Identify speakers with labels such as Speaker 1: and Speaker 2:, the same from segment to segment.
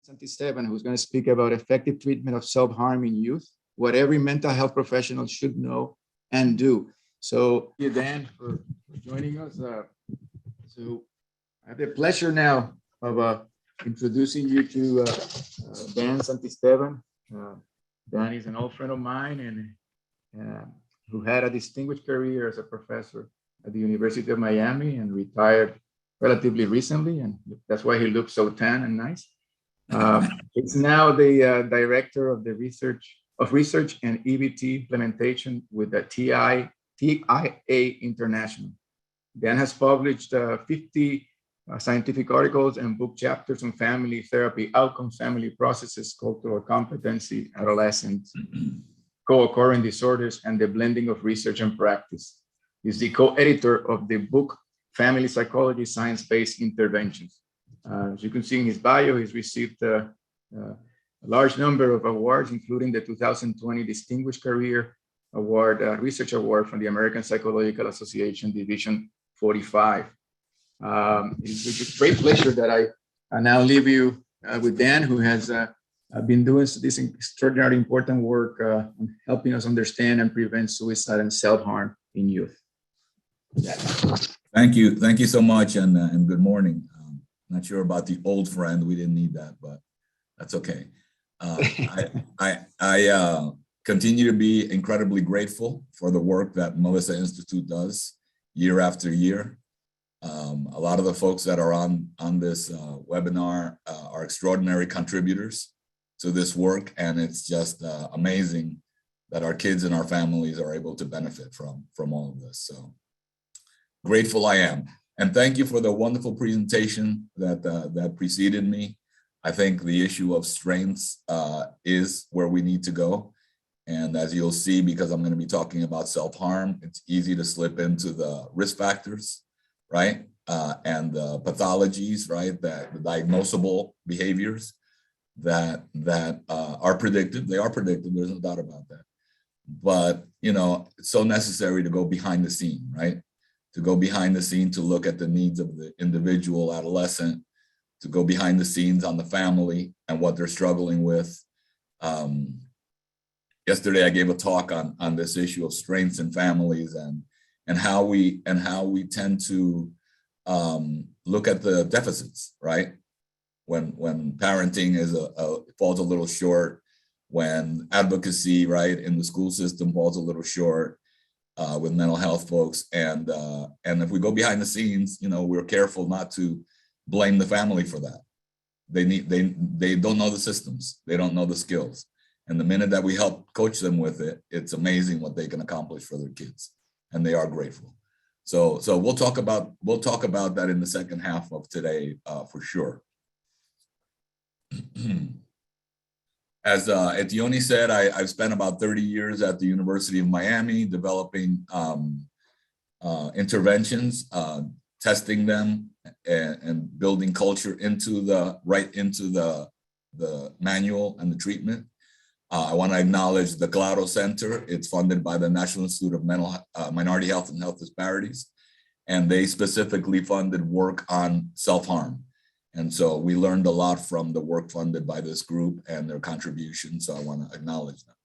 Speaker 1: Santisteban, who's going to speak about effective treatment of self-harm in youth, what every mental health professional should know and do. So, thank you, Dan, for joining us. So, I have the pleasure now of introducing you to Dan Santisteban. Dan is an old friend of mine and who had a distinguished career as a professor at the University of Miami and retired relatively recently, and that's why he looks so tan and nice. He's now the director of the research and EBT implementation with the TIA International. Dan has published 50 scientific articles and book chapters on family therapy outcomes, family processes, cultural competency, adolescents, co-occurring disorders, and the blending of research and practice. He's the co-editor of the book Family Psychology, Science-Based Interventions. As you can see in his bio, he's received a large number of awards, including the 2020 Distinguished Career Award, Research Award from the American Psychological Association, Division 45. It's with great pleasure that I now leave you with Dan, who has been doing this extraordinarily important work on helping us understand and prevent suicide and self-harm in youth. Yeah.
Speaker 2: Thank you so much, and good morning. Not sure about the old friend. We didn't need that, but that's okay. I continue to be incredibly grateful for the work that Melissa Institute does year after year. A lot of the folks that are on this webinar are extraordinary contributors to this work, and it's just amazing that our kids and our families are able to benefit from all of this. So grateful I am. And thank you for the wonderful presentation that preceded me. I think the issue of strengths is where we need to go. And as you'll see, because I'm going to be talking about self-harm, it's easy to slip into the risk factors, right? And the pathologies, right? The diagnosable behaviors that are predicted. They are predicted. There's no doubt about that. But, it's so necessary to go behind the scene, right? To go behind the scene to look at the needs of the individual adolescent, to go behind the scenes on the family and what they're struggling with. Yesterday, I gave a talk on this issue of strengths in families and how we tend to look at the deficits, right? When parenting falls a little short, when advocacy, right, in the school system falls a little short. With mental health folks, and if we go behind the scenes, we're careful not to blame the family for that. They don't know the systems, they don't know the skills, and the minute that we help coach them with it, it's amazing what they can accomplish for their kids, and they are grateful. So we'll talk about that in the second half of today for sure. As Etione said, I've spent about 30 years at the University of Miami developing interventions, testing them, and building culture into the manual and the treatment. I want to acknowledge the Claro Center. It's funded by the National Institute of Minority Health and Health Disparities, and they specifically funded work on self-harm. And so we learned a lot from the work funded by this group and their contributions, so I want to acknowledge them.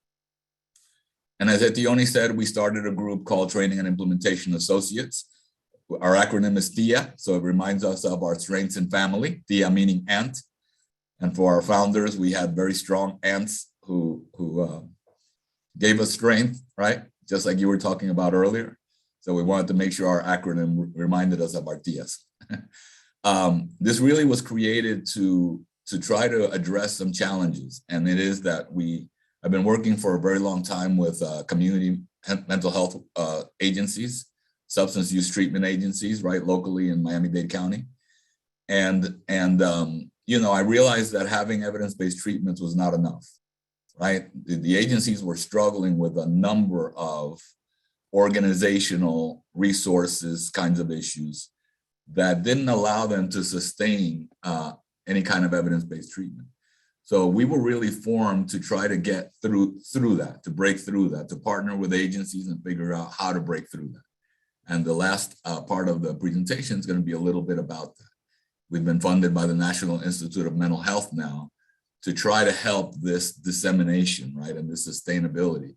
Speaker 2: And as Etione said, we started a group called Training and Implementation Associates. Our acronym is TIA, so it reminds us of our strengths in family, TIA meaning ant. And for our founders, we had very strong ants who gave us strength, right? Just like you were talking about earlier. So we wanted to make sure our acronym reminded us of our TIAs. This really was created to try to address some challenges, and it is that I've been working for a very long time with community mental health agencies, substance use treatment agencies, right, locally in Miami-Dade County, and I realized that having evidence-based treatments was not enough, right? The agencies were struggling with a number of organizational resources, kinds of issues that didn't allow them to sustain any kind of evidence-based treatment. So we were really formed to try to get through that, to break through that, to partner with agencies and figure out how to break through that. And the last part of the presentation is going to be a little bit about that. We've been funded by the National Institute of Mental Health now to try to help this dissemination, right, and this sustainability,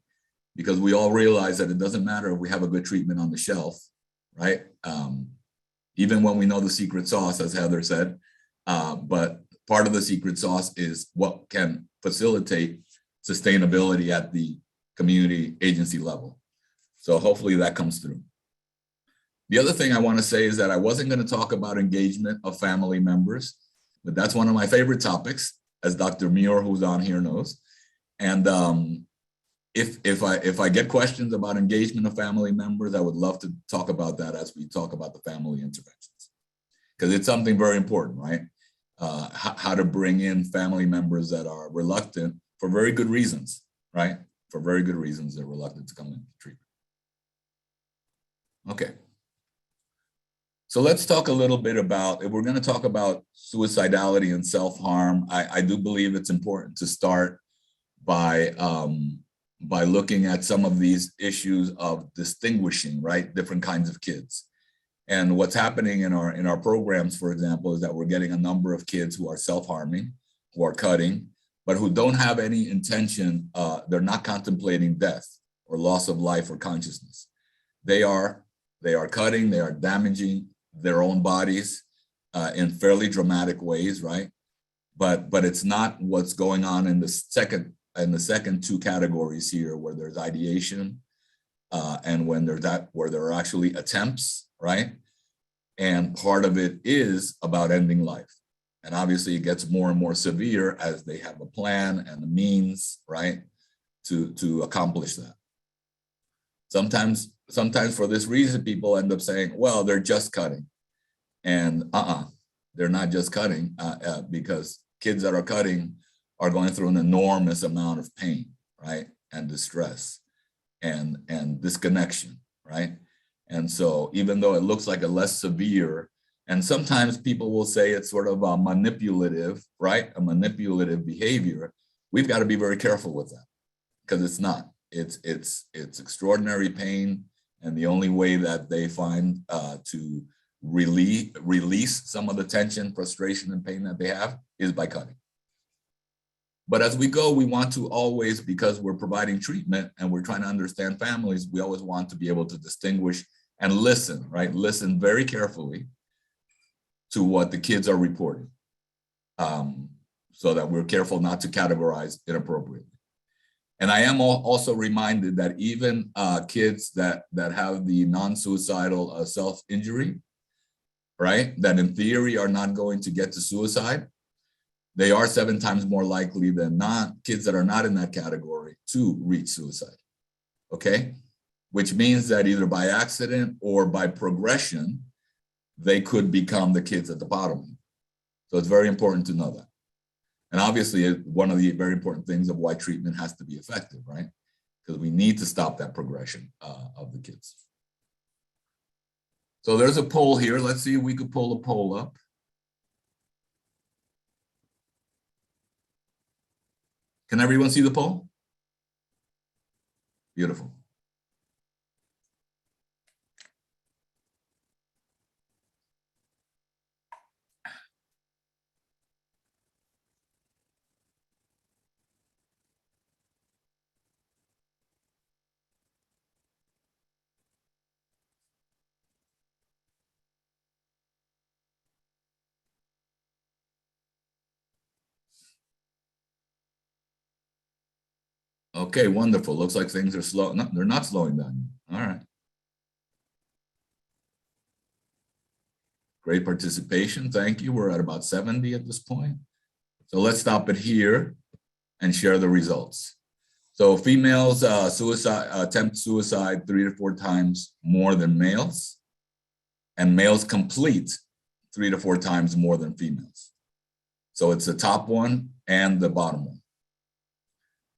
Speaker 2: because we all realize that it doesn't matter if we have a good treatment on the shelf, right? Even when we know the secret sauce, as Heather said, but part of the secret sauce is what can facilitate sustainability at the community agency level. So hopefully that comes through. The other thing I want to say is that I wasn't going to talk about engagement of family members, but that's one of my favorite topics, as Dr. Muir, who's on here, knows. And if I get questions about engagement of family members, I would love to talk about that as we talk about the family interventions, because it's something very important, right? How to bring in family members that are reluctant for very good reasons, right? For very good reasons, they're reluctant to come into treatment. Okay. So let's talk a little bit about, if we're going to talk about suicidality and self-harm, I do believe it's important to start by looking at some of these issues of distinguishing, right, different kinds of kids. And what's happening in our programs, for example, is that we're getting a number of kids who are self-harming, who are cutting, but who don't have any intention, they're not contemplating death or loss of life or consciousness. They are cutting, they are damaging their own bodies in fairly dramatic ways, right? But it's not what's going on in the second two categories here, where there's ideation and when there's where there are actually attempts, right? And part of it is about ending life. And obviously it gets more and more severe as they have a plan and a means, right, to accomplish that. Sometimes for this reason, people end up saying, well, they're just cutting. And they're not just cutting because kids that are cutting are going through an enormous amount of pain, right? And distress and disconnection, right? And so even though it looks like a less severe, and sometimes people will say it's sort of a manipulative, right? A manipulative behavior, we've got to be very careful with that, because it's not. It's extraordinary pain, and the only way that they find to release some of the tension, frustration, and pain that they have is by cutting. But as we go, we want to always, because we're providing treatment and we're trying to understand families, we always want to be able to distinguish and listen, right? Listen very carefully to what the kids are reporting, so that we're careful not to categorize inappropriately. And I am also reminded that even kids that have the non-suicidal self-injury, right, that in theory are not going to get to suicide, they are 7 times more likely than not, kids that are not in that category, to reach suicide, okay? Which means that either by accident or by progression, they could become the kids at the bottom. So it's very important to know that. And obviously, one of the very important things of why treatment has to be effective, right? Because we need to stop that progression of the kids. So there's a poll here. Let's see if we could pull a poll up. Can everyone see the poll? Beautiful. Okay, wonderful. Looks like things are slow. No, they're not slowing down. All right. Great participation. Thank you. We're at about 70 at this point. So let's stop it here and share the results. So females attempt suicide 3 to 4 times more than males, and males complete 3 to 4 times more than females. So it's the top one and the bottom one.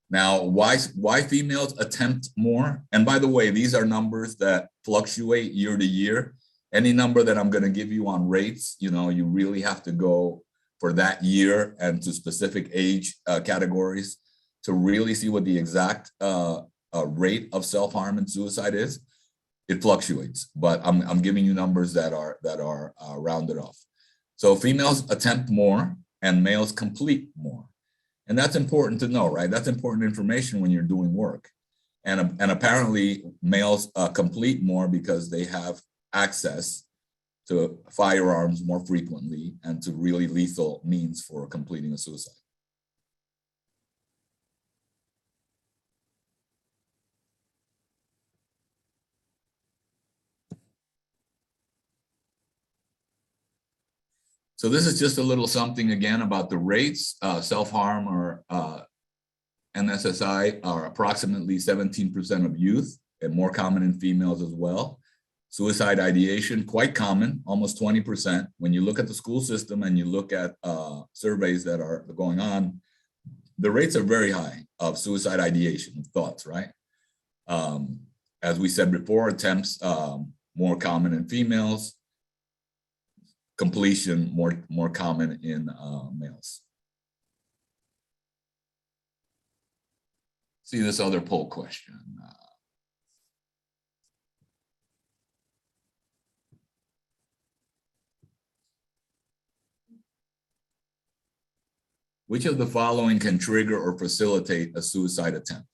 Speaker 2: Now, why females attempt more? And by the way, these are numbers that fluctuate year to year. Any number that I'm going to give you on rates, you know, you really have to go for that year and to specific age categories to really see what the exact rate of self-harm and suicide is. It fluctuates, but I'm giving you numbers that are rounded off. So females attempt more and males complete more. And that's important to know, right? That's important information when you're doing work. And apparently males complete more because they have access to firearms more frequently and to really lethal means for completing a suicide. So this is just a little something again about the rates. Self-harm or NSSI are approximately 17% of youth and more common in females as well. Suicide ideation, quite common, almost 20%. When you look at the school system and you look at surveys that are going on, the rates are very high of suicide ideation, thoughts, right? As we said before, attempts more common in females, completion more common in males. See this other poll question. Which of the following can trigger or facilitate a suicide attempt?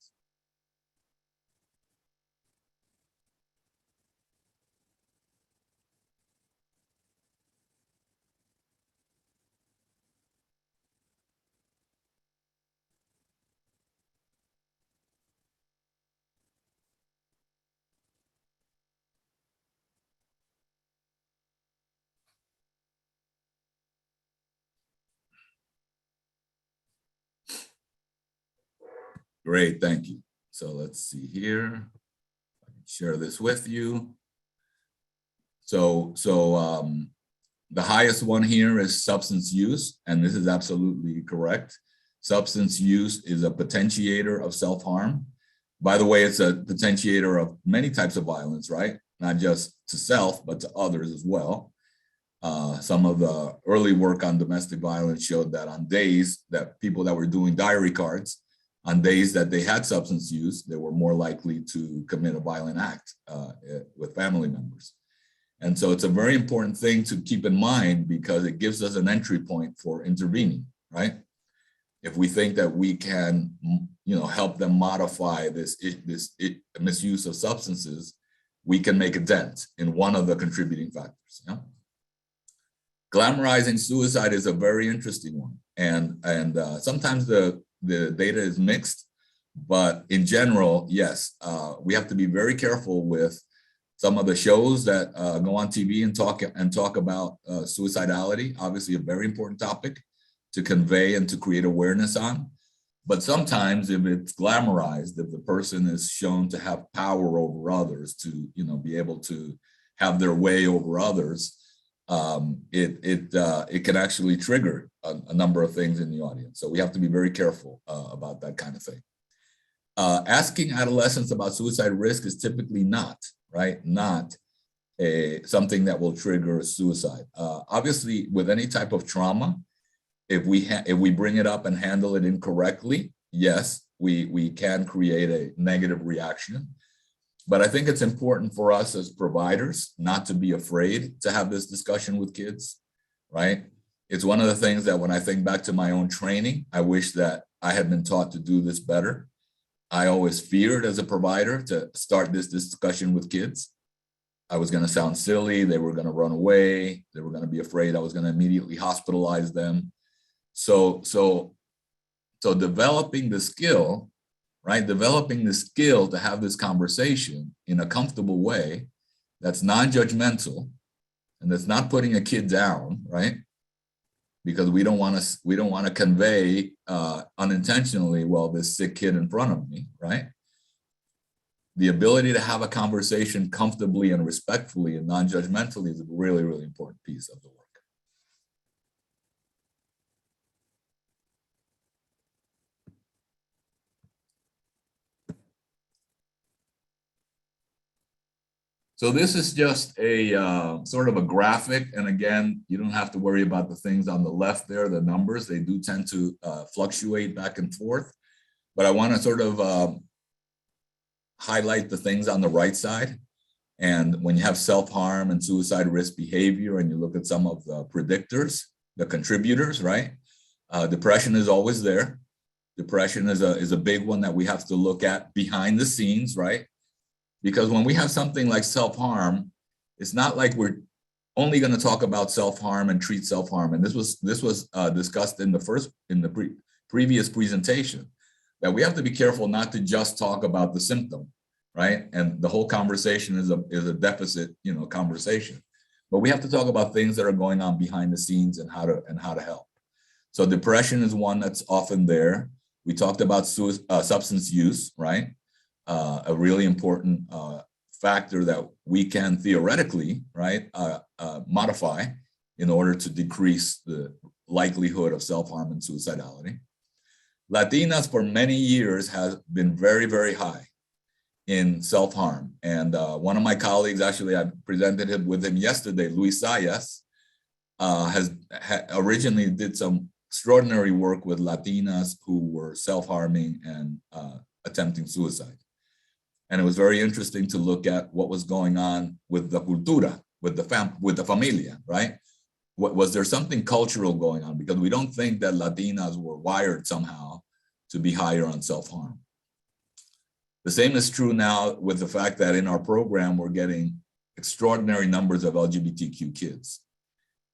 Speaker 2: Great, thank you. So let's see here. I can share this with you. So the highest one here is substance use, and this is absolutely correct. Substance use is a potentiator of self-harm. By the way, it's a potentiator of many types of violence, right? Not just to self, but to others as well. Some of the early work on domestic violence showed that on days that people that were doing diary cards, on days that they had substance use, they were more likely to commit a violent act with family members. And so it's a very important thing to keep in mind because it gives us an entry point for intervening, right? If we think that we can, help them modify this misuse of substances, we can make a dent in one of the contributing factors. Yeah? Glamorizing suicide is a very interesting one. And sometimes the data is mixed, but in general, yes, we have to be very careful with some of the shows that go on TV and talk about suicidality, obviously a very important topic to convey and to create awareness on. But sometimes if it's glamorized, if the person is shown to have power over others, to be able to have their way over others, it can actually trigger a number of things in the audience. So we have to be very careful about that kind of thing. Asking adolescents about suicide risk is typically not something that will trigger suicide. Obviously, with any type of trauma, if we bring it up and handle it incorrectly, yes, we can create a negative reaction. But I think it's important for us as providers not to be afraid to have this discussion with kids, right? It's one of the things that when I think back to my own training, I wish that I had been taught to do this better. I always feared as a provider to start this discussion with kids. I was going to sound silly. They were going to run away. They were going to be afraid I was going to immediately hospitalize them. So developing the skill, right? Developing the skill to have this conversation in a comfortable way that's non-judgmental and that's not putting a kid down, right? Because we don't want to convey unintentionally, well, this sick kid in front of me, right? The ability to have a conversation comfortably and respectfully and non-judgmentally is a really, really important piece of the work. So this is just a sort of a graphic. And again, you don't have to worry about the things on the left there, the numbers. They do tend to fluctuate back and forth. But I want to sort of highlight the things on the right side. And when you have self-harm and suicide risk behavior, and you look at some of the predictors, the contributors, right? Depression is always there. Depression is a big one that we have to look at behind the scenes, right? Because when we have something like self-harm, it's not like we're only going to talk about self-harm and treat self-harm. And this was discussed in the previous presentation, that we have to be careful not to just talk about the symptom, right? And the whole conversation is a deficit, conversation. But we have to talk about things that are going on behind the scenes and how to help. So depression is one that's often there. We talked about substance use, right? A really important factor that we can theoretically, right, modify in order to decrease the likelihood of self-harm and suicidality. Latinas for many years has been very, very high in self-harm. And one of my colleagues, actually, I presented with him yesterday, Luis Zayas, originally did some extraordinary work with Latinas who were self-harming and attempting suicide. And it was very interesting to look at what was going on with the cultura, with the familia, right? Was there something cultural going on? Because we don't think that Latinas were wired somehow to be higher on self-harm. The same is true now with the fact that in our program, we're getting extraordinary numbers of LGBTQ kids.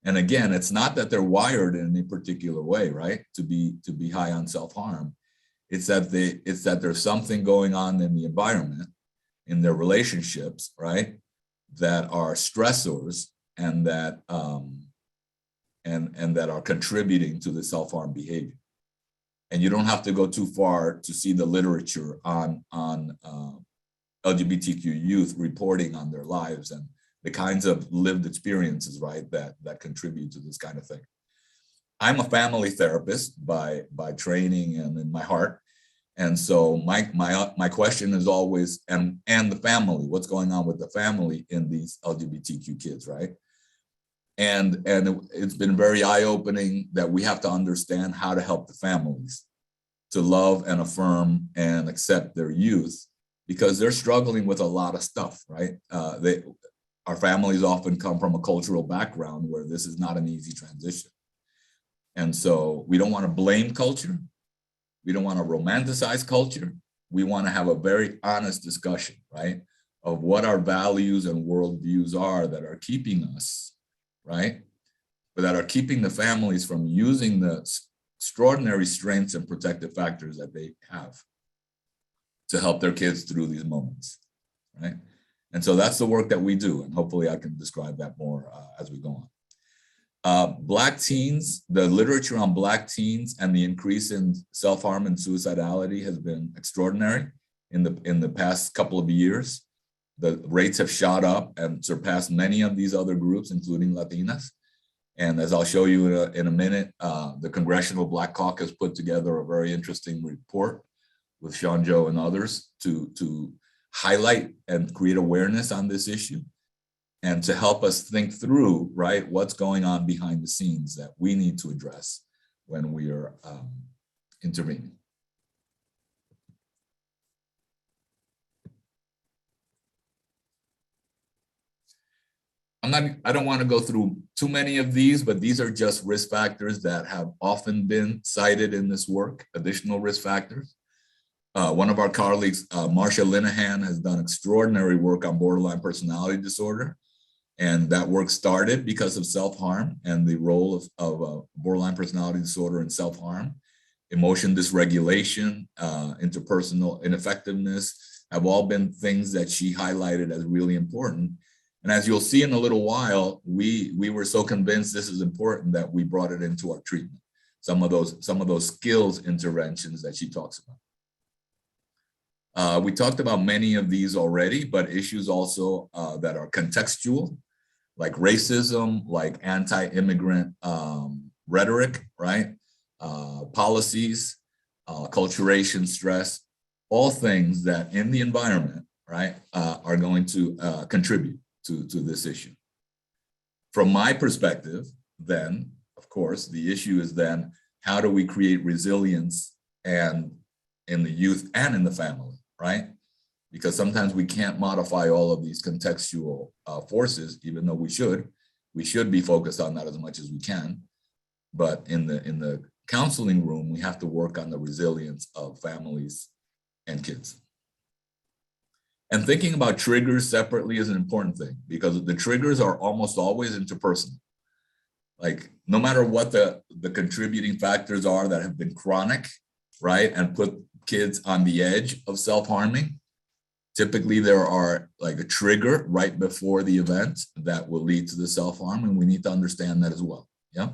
Speaker 2: And again, it's not that they're wired in any particular way, right? To be high on self-harm. It's that there's something going on in the environment, in their relationships, right? That are stressors and that that are contributing to the self-harm behavior. And you don't have to go too far to see the literature on LGBTQ youth reporting on their lives and the kinds of lived experiences, right, that contribute to this kind of thing. I'm a family therapist by training and in my heart. And so my question is always, and the family, what's going on with the family in these LGBTQ kids, right? And it's been very eye-opening that we have to understand how to help the families to love and affirm and accept their youth, because they're struggling with a lot of stuff, right? Our families often come from a cultural background where this is not an easy transition. And so we don't want to blame culture. We don't want to romanticize culture. We want to have a very honest discussion, right, of what our values and worldviews are that are keeping us, right, but that are keeping the families from using the extraordinary strengths and protective factors that they have to help their kids through these moments, right? And so that's the work that we do, and hopefully I can describe that more as we go on. Black teens, the literature on Black teens and the increase in self-harm and suicidality has been extraordinary in the past couple of years. The rates have shot up and surpassed many of these other groups, including Latinas. And as I'll show you in a minute, the Congressional Black Caucus put together a very interesting report with Sean Joe and others to highlight and create awareness on this issue and to help us think through, right, what's going on behind the scenes that we need to address when we are intervening. I don't want to go through too many of these, but these are just risk factors that have often been cited in this work, additional risk factors. One of our colleagues, Marcia Linehan, has done extraordinary work on borderline personality disorder. And that work started because of self-harm and the role of borderline personality disorder in self-harm. Emotion dysregulation, interpersonal ineffectiveness have all been things that she highlighted as really important. And as you'll see in a little while, we were so convinced this is important that we brought it into our treatment. Some of those skills interventions that she talks about. We talked about many of these already, but issues also that are contextual, like racism, like anti-immigrant rhetoric, right? Policies, acculturation, stress, all things that in the environment, right, are going to contribute to this issue. From my perspective, then, of course, the issue is then, how do we create resilience and in the youth and in the family, right? Because sometimes we can't modify all of these contextual forces, even though we should. We should be focused on that as much as we can. But in the counseling room, we have to work on the resilience of families and kids. And thinking about triggers separately is an important thing, because the triggers are almost always interpersonal. Like, no matter what the contributing factors are that have been chronic, right, and put kids on the edge of self-harming, typically there are like a trigger right before the event that will lead to the self-harm, and we need to understand that as well. Yeah.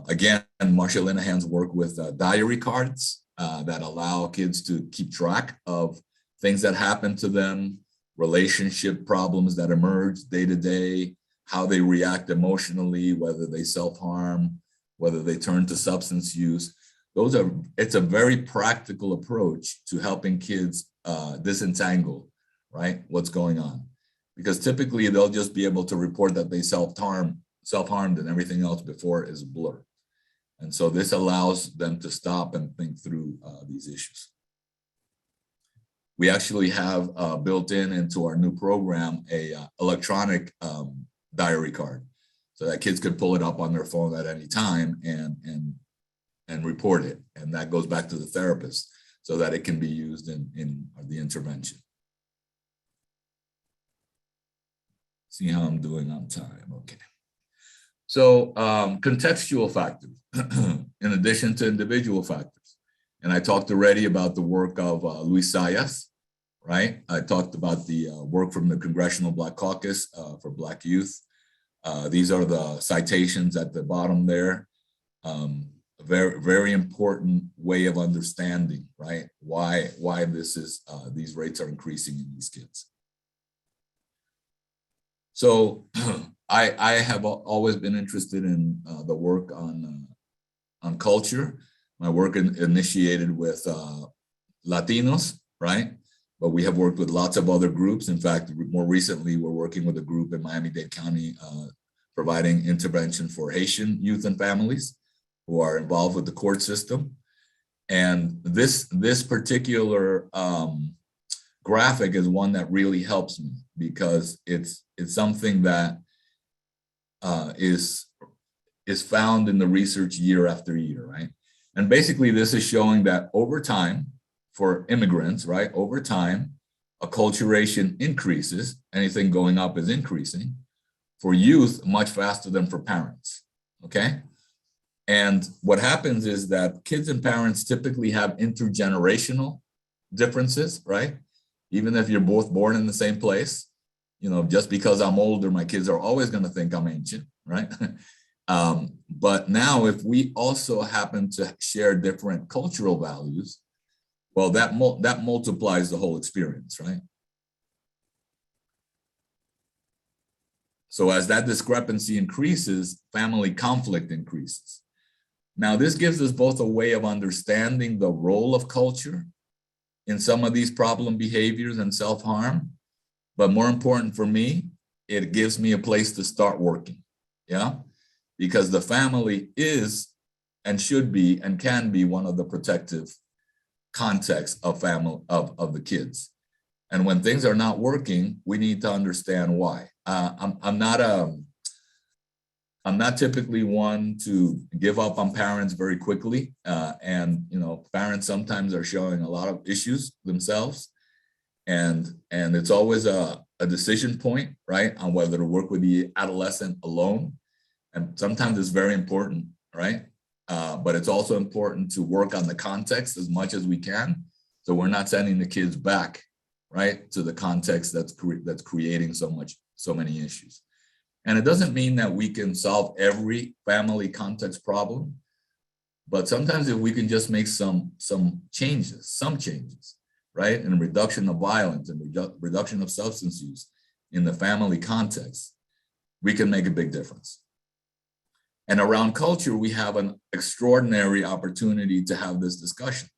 Speaker 2: Again, Marsha Linehan's work with diary cards that allow kids to keep track of things that happen to them, relationship problems that emerge day to day, how they react emotionally, whether they self-harm, whether they turn to substance use. It's a very practical approach to helping kids disentangle, right, what's going on. Because typically they'll just be able to report that they self-harmed, and everything else before is a blur. And so this allows them to stop and think through these issues. We actually have built into our new program a electronic diary card, so that kids could pull it up on their phone at any time and report it. And that goes back to the therapist so that it can be used in the intervention. See how I'm doing on time. Okay. So contextual factors, in addition to individual factors. And I talked already about the work of Luis Zayas, right? I talked about the work from the Congressional Black Caucus for Black Youth. These are the citations at the bottom there. A very, very important way of understanding, right? Why this is, these rates are increasing in these kids. So I have always been interested in the work on culture. My work initiated with Latinos, right? But we have worked with lots of other groups. In fact, more recently, we're working with a group in Miami-Dade County providing intervention for Haitian youth and families who are involved with the court system. And this particular graphic is one that really helps me, because it's something that is found in the research year after year, right? And basically this is showing that over time, for immigrants, right, over time, acculturation increases. Anything going up is increasing. For youth, much faster than for parents, okay? And what happens is that kids and parents typically have intergenerational differences, right? Even if you're both born in the same place, you know, just because I'm older, my kids are always going to think I'm ancient, right? But now if we also happen to share different cultural values, well, that multiplies the whole experience, right? So as that discrepancy increases, family conflict increases. Now, this gives us both a way of understanding the role of culture in some of these problem behaviors and self-harm, but more important for me, it gives me a place to start working, yeah? Because the family is and should be and can be one of the protective contexts of the kids. And when things are not working, we need to understand why. I'm not typically one to give up on parents very quickly. And you know, parents sometimes are showing a lot of issues themselves. And it's always a decision point, right, on whether to work with the adolescent alone. And sometimes it's very important, right? But it's also important to work on the context as much as we can, so we're not sending the kids back, right, to the context that's creating so many issues. And it doesn't mean that we can solve every family context problem, but sometimes if we can just make some changes, right, and reduction of violence and reduction of substance use in the family context, we can make a big difference. And around culture, we have an extraordinary opportunity to have this discussion.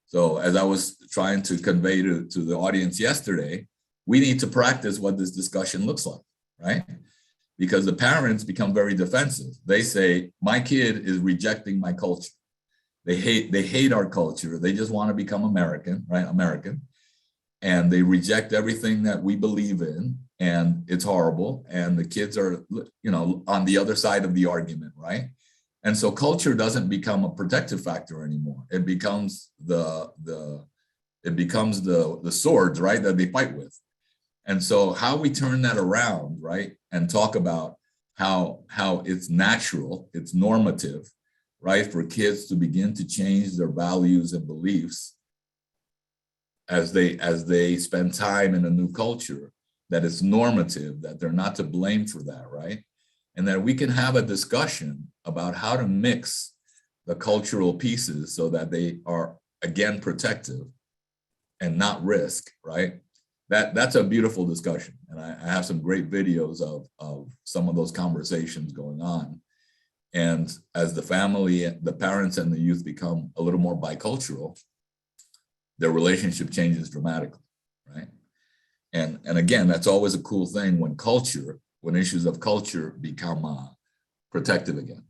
Speaker 2: So as I was trying to convey to the audience yesterday, we need to practice what this discussion looks like, right? Because the parents become very defensive. They say, my kid is rejecting my culture. They hate our culture. They just want to become American, right? American. And they reject everything that we believe in, and it's horrible. And the kids are, you know, on the other side of the argument, right? And so culture doesn't become a protective factor anymore. It becomes the swords, right, that they fight with. And so how we turn that around, right, and talk about how it's natural, it's normative, right, for kids to begin to change their values and beliefs as they spend time in a new culture, that it's normative, that they're not to blame for that, right? And that we can have a discussion about how to mix the cultural pieces so that they are, again, protective and not risk, right? That's a beautiful discussion. And I have some great videos of some of those conversations going on. And as the family, the parents and the youth become a little more bicultural, their relationship changes dramatically, right? And again, that's always a cool thing when issues of culture become protective again.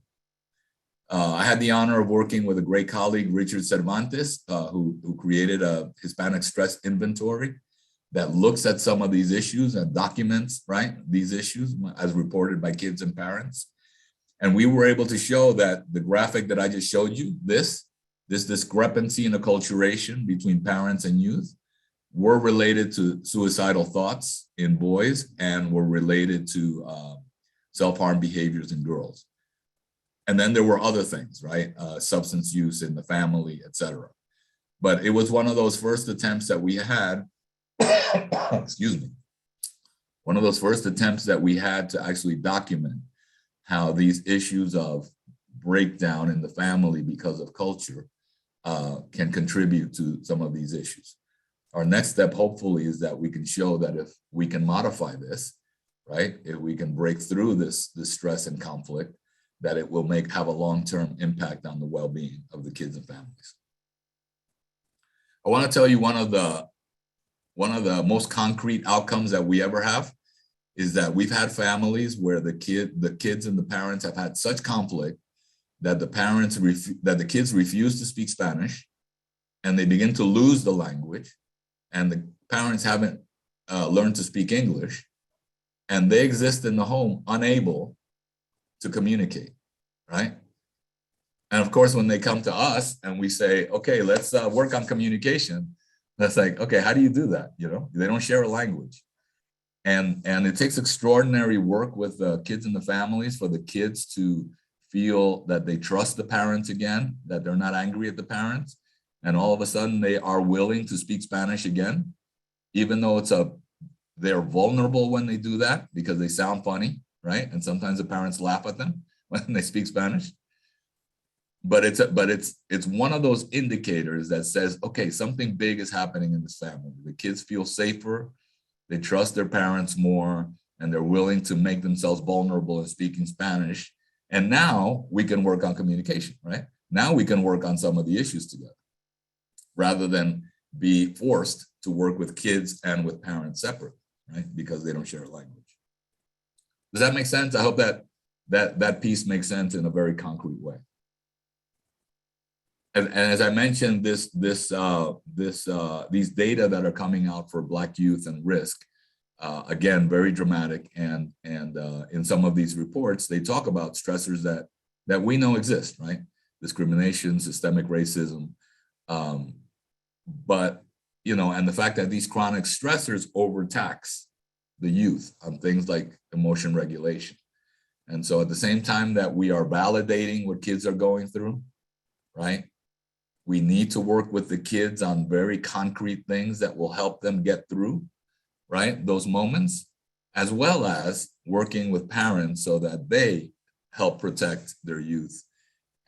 Speaker 2: I had the honor of working with a great colleague, Richard Cervantes, who created a Hispanic stress inventory that looks at some of these issues and documents, right, these issues as reported by kids and parents. And we were able to show that the graphic that I just showed you, this discrepancy in acculturation between parents and youth, were related to suicidal thoughts in boys and were related to self-harm behaviors in girls. And then there were other things, right? Substance use in the family, et cetera. But it was one of those first attempts that we had, excuse me, one of those first attempts that we had to actually document how these issues of breakdown in the family because of culture can contribute to some of these issues. Our next step, hopefully, is that we can show that if we can modify this, right, if we can break through this stress and conflict, that it will have a long-term impact on the well-being of the kids and families. I want to tell you one of the most concrete outcomes that we ever have is that we've had families where the kids and the parents have had such conflict that the kids refuse to speak Spanish, and they begin to lose the language, and the parents haven't learned to speak English, and they exist in the home unable to communicate, right? And of course, when they come to us and we say, okay, let's work on communication, that's like, okay, how do you do that? You know, they don't share a language. And it takes extraordinary work with the kids and the families for the kids to feel that they trust the parents again, that they're not angry at the parents. And all of a sudden they are willing to speak Spanish again, even though they're vulnerable when they do that because they sound funny, right? And sometimes the parents laugh at them when they speak Spanish. But it's one of those indicators that says, okay, something big is happening in this family. The kids feel safer, they trust their parents more, and they're willing to make themselves vulnerable in speaking Spanish. And now we can work on communication, right? Now we can work on some of the issues together rather than be forced to work with kids and with parents separately, right? Because they don't share a language. Does that make sense? I hope that piece makes sense in a very concrete way. And as I mentioned, these data that are coming out for Black youth and risk, again, very dramatic. And in some of these reports, they talk about stressors that we know exist, right? Discrimination, systemic racism, but and the fact that these chronic stressors overtax the youth on things like emotion regulation. And so at the same time that we are validating what kids are going through, right? We need to work with the kids on very concrete things that will help them get through, right, those moments, as well as working with parents so that they help protect their youth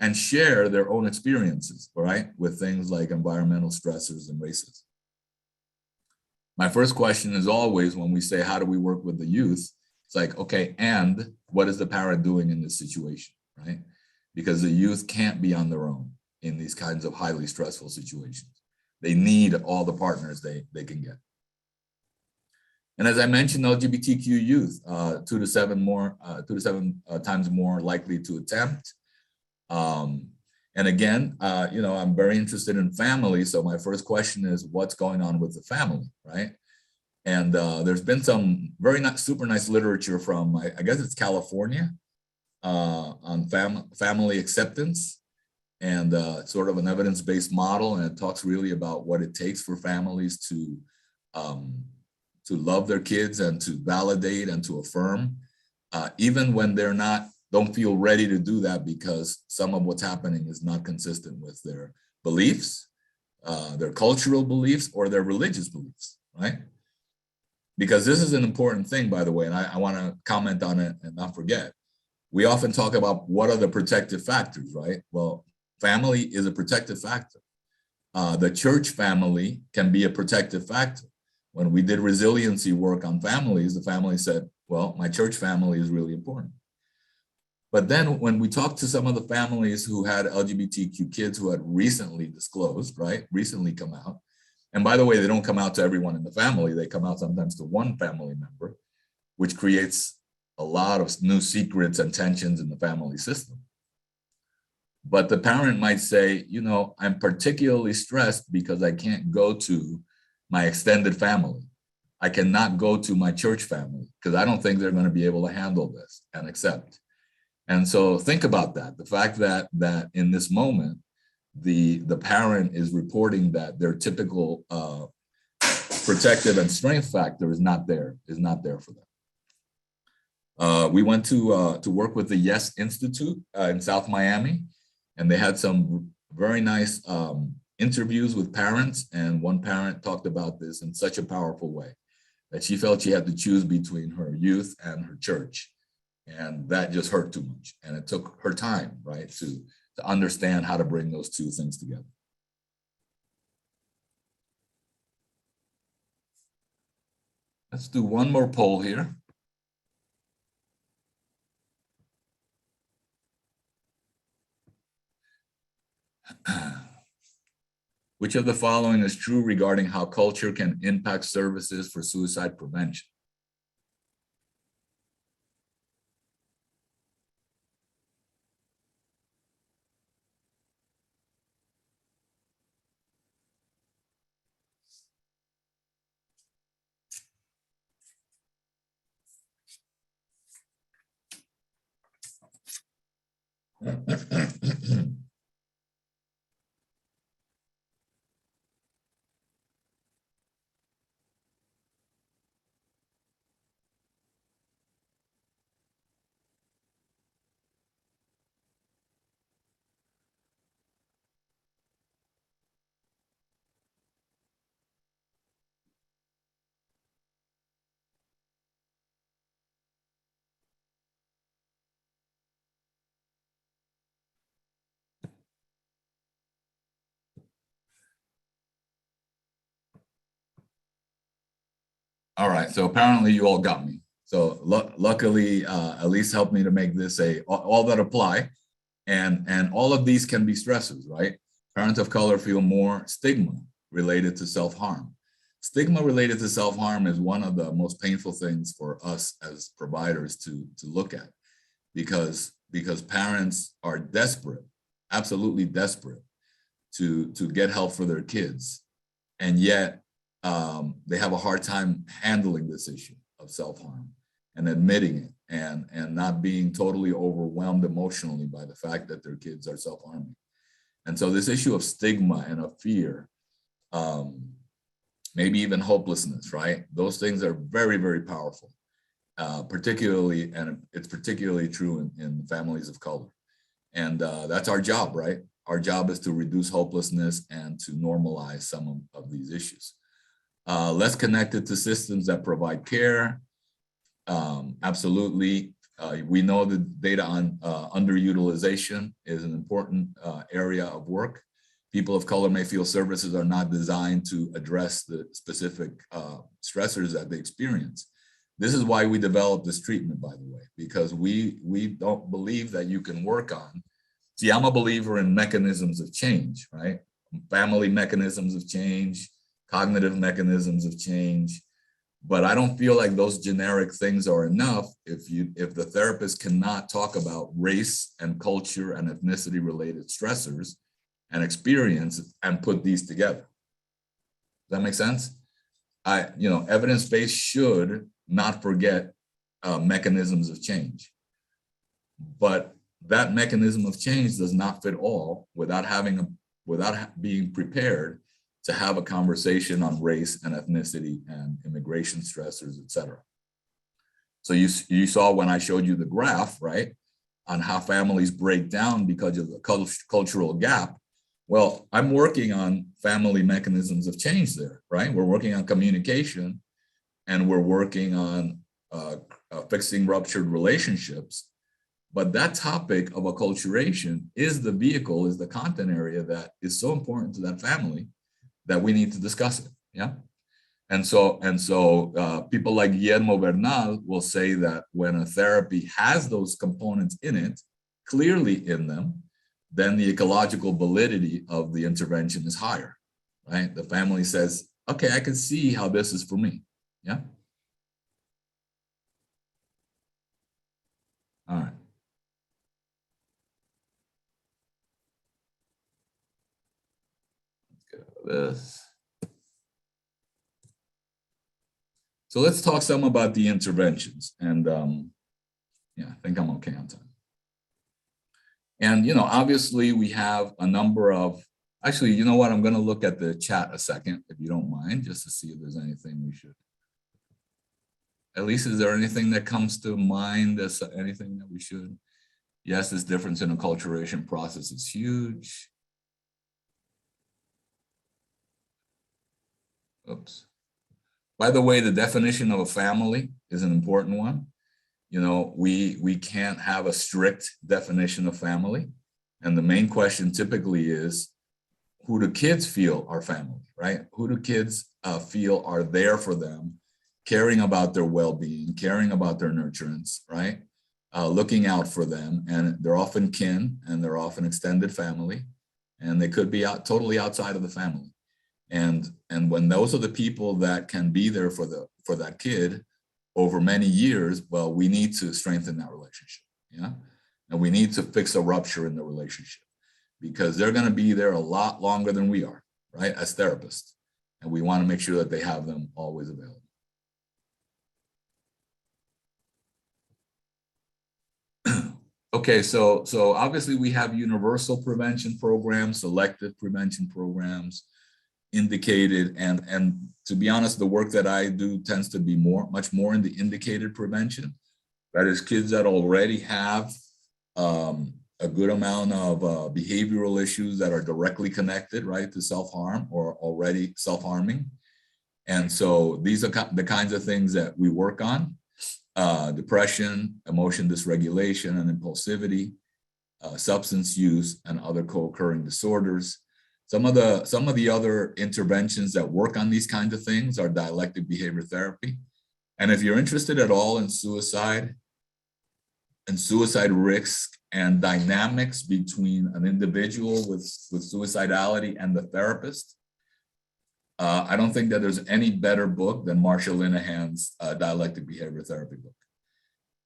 Speaker 2: and share their own experiences, right, with things like environmental stressors and racism. My first question is always when we say, how do we work with the youth? It's like, okay, and what is the parent doing in this situation, right? Because the youth can't be on their own in these kinds of highly stressful situations. They need all the partners they can get. And as I mentioned, LGBTQ youth, 2 to 7 times more likely to attempt. And again, I'm very interested in family. So my first question is, what's going on with the family, right? And there's been some very super nice literature from, I guess it's California, on family acceptance and sort of an evidence-based model. And it talks really about what it takes for families to love their kids and to validate and to affirm, even when don't feel ready to do that because some of what's happening is not consistent with their beliefs, their cultural beliefs, or their religious beliefs, right? Because this is an important thing, by the way, and I want to comment on it and not forget. We often talk about what are the protective factors, right? Well, family is a protective factor. The church family can be a protective factor. When we did resiliency work on families, the family said, well, my church family is really important. But then when we talked to some of the families who had LGBTQ kids who had recently disclosed, right, recently come out, and by the way, they don't come out to everyone in the family, they come out sometimes to one family member, which creates a lot of new secrets and tensions in the family system. But the parent might say, you know, I'm particularly stressed because I can't go to my extended family. I cannot go to my church family because I don't think they're going to be able to handle this and accept. And so think about that. The fact that in this moment, the parent is reporting that their typical protective and strength factor is not there for them. We went to work with the Yes Institute in South Miami, and they had some very nice interviews with parents. And one parent talked about this in such a powerful way that she felt she had to choose between her youth and her church. And that just hurt too much. And it took her time, right, to understand how to bring those two things together. Let's do one more poll here. Which of the following is true regarding how culture can impact services for suicide prevention? All right, so apparently you all got me. So luckily, Elise helped me to make this all that apply. And all of these can be stressors, right? Parents of color feel more stigma related to self-harm. Stigma related to self-harm is one of the most painful things for us as providers to look at because parents are desperate, absolutely desperate to get help for their kids. And yet they have a hard time handling this issue of self-harm and admitting it and not being totally overwhelmed emotionally by the fact that their kids are self-harming. And so this issue of stigma and of fear, maybe even hopelessness, right? Those things are very, very powerful, particularly, and it's particularly true in families of color. And that's our job, right? Our job is to reduce hopelessness and to normalize some of these issues. Less connected to systems that provide care. Absolutely. We know the data on underutilization is an important area of work. People of color may feel services are not designed to address the specific stressors that they experience. This is why we developed this treatment, by the way, because we don't believe that you can work on. See, I'm a believer in mechanisms of change, right? Family mechanisms of change, cognitive mechanisms of change. But I don't feel like those generic things are enough if the therapist cannot talk about race and culture and ethnicity related stressors and experience and put these together. Does that make sense? Evidence-based should not forget mechanisms of change. But that mechanism of change does not fit all without being prepared to have a conversation on race and ethnicity and immigration stressors, et cetera. So you saw when I showed you the graph, right, on how families break down because of the cultural gap. Well, I'm working on family mechanisms of change there, right? We're working on communication, and we're working on fixing ruptured relationships. But that topic of acculturation is the vehicle, is the content area that is so important to that family that we need to discuss it, yeah? And so people like Guillermo Bernal will say that when a therapy has those components in it, clearly in them, then the ecological validity of the intervention is higher, right? The family says, okay, I can see how this is for me, yeah? All right. Let's get out of this. So let's talk some about the interventions. And yeah, I think I'm okay on time. And, you know, obviously we have a number of, actually, you know what? I'm going to look at the chat a second, if you don't mind, just to see if there's anything we should. At least, is there anything that comes to mind as anything that we should? Yes, this difference in acculturation process is huge. Oops. By the way, the definition of a family is an important one. You know, we can't have a strict definition of family. And the main question typically is, who do kids feel are family, right? Who do kids feel are there for them, caring about their well-being, caring about their nurturance, right? Looking out for them. And they're often kin, and they're often extended family, and they could be totally outside of the family. And when those are the people that can be there for that kid over many years, well, we need to strengthen that relationship, yeah? And we need to fix a rupture in the relationship, because they're going to be there a lot longer than we are, right, as therapists. And we want to make sure that they have them always available. Okay, so obviously we have universal prevention programs, selective prevention programs, indicated, and to be honest, the work that I do tends to be much more in the indicated prevention. That is, kids that already have a good amount of behavioral issues that are directly connected, right, to self-harm or already self-harming. And so these are the kinds of things that we work on: depression, emotion dysregulation and impulsivity, substance use, and other co-occurring disorders. Some of the other interventions that work on these kinds of things are dialectic behavior therapy. And if you're interested at all in suicide and suicide risk and dynamics between an individual with suicidality and the therapist, I don't think that there's any better book than Marsha Linehan's dialectic behavior therapy book,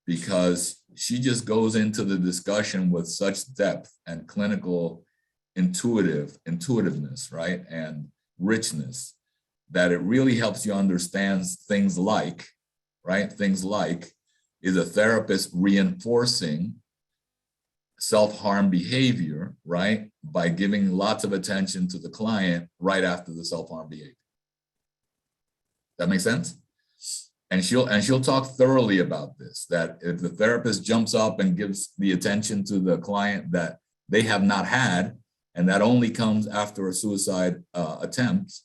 Speaker 2: because she just goes into the discussion with such depth and clinical intuitiveness, right, and richness, that it really helps you understand things like, right, is a therapist reinforcing self-harm behavior, right, by giving lots of attention to the client right after the self-harm behavior. That makes sense? And she'll talk thoroughly about this, that if the therapist jumps up and gives the attention to the client that they have not had, and that only comes after a suicide attempt,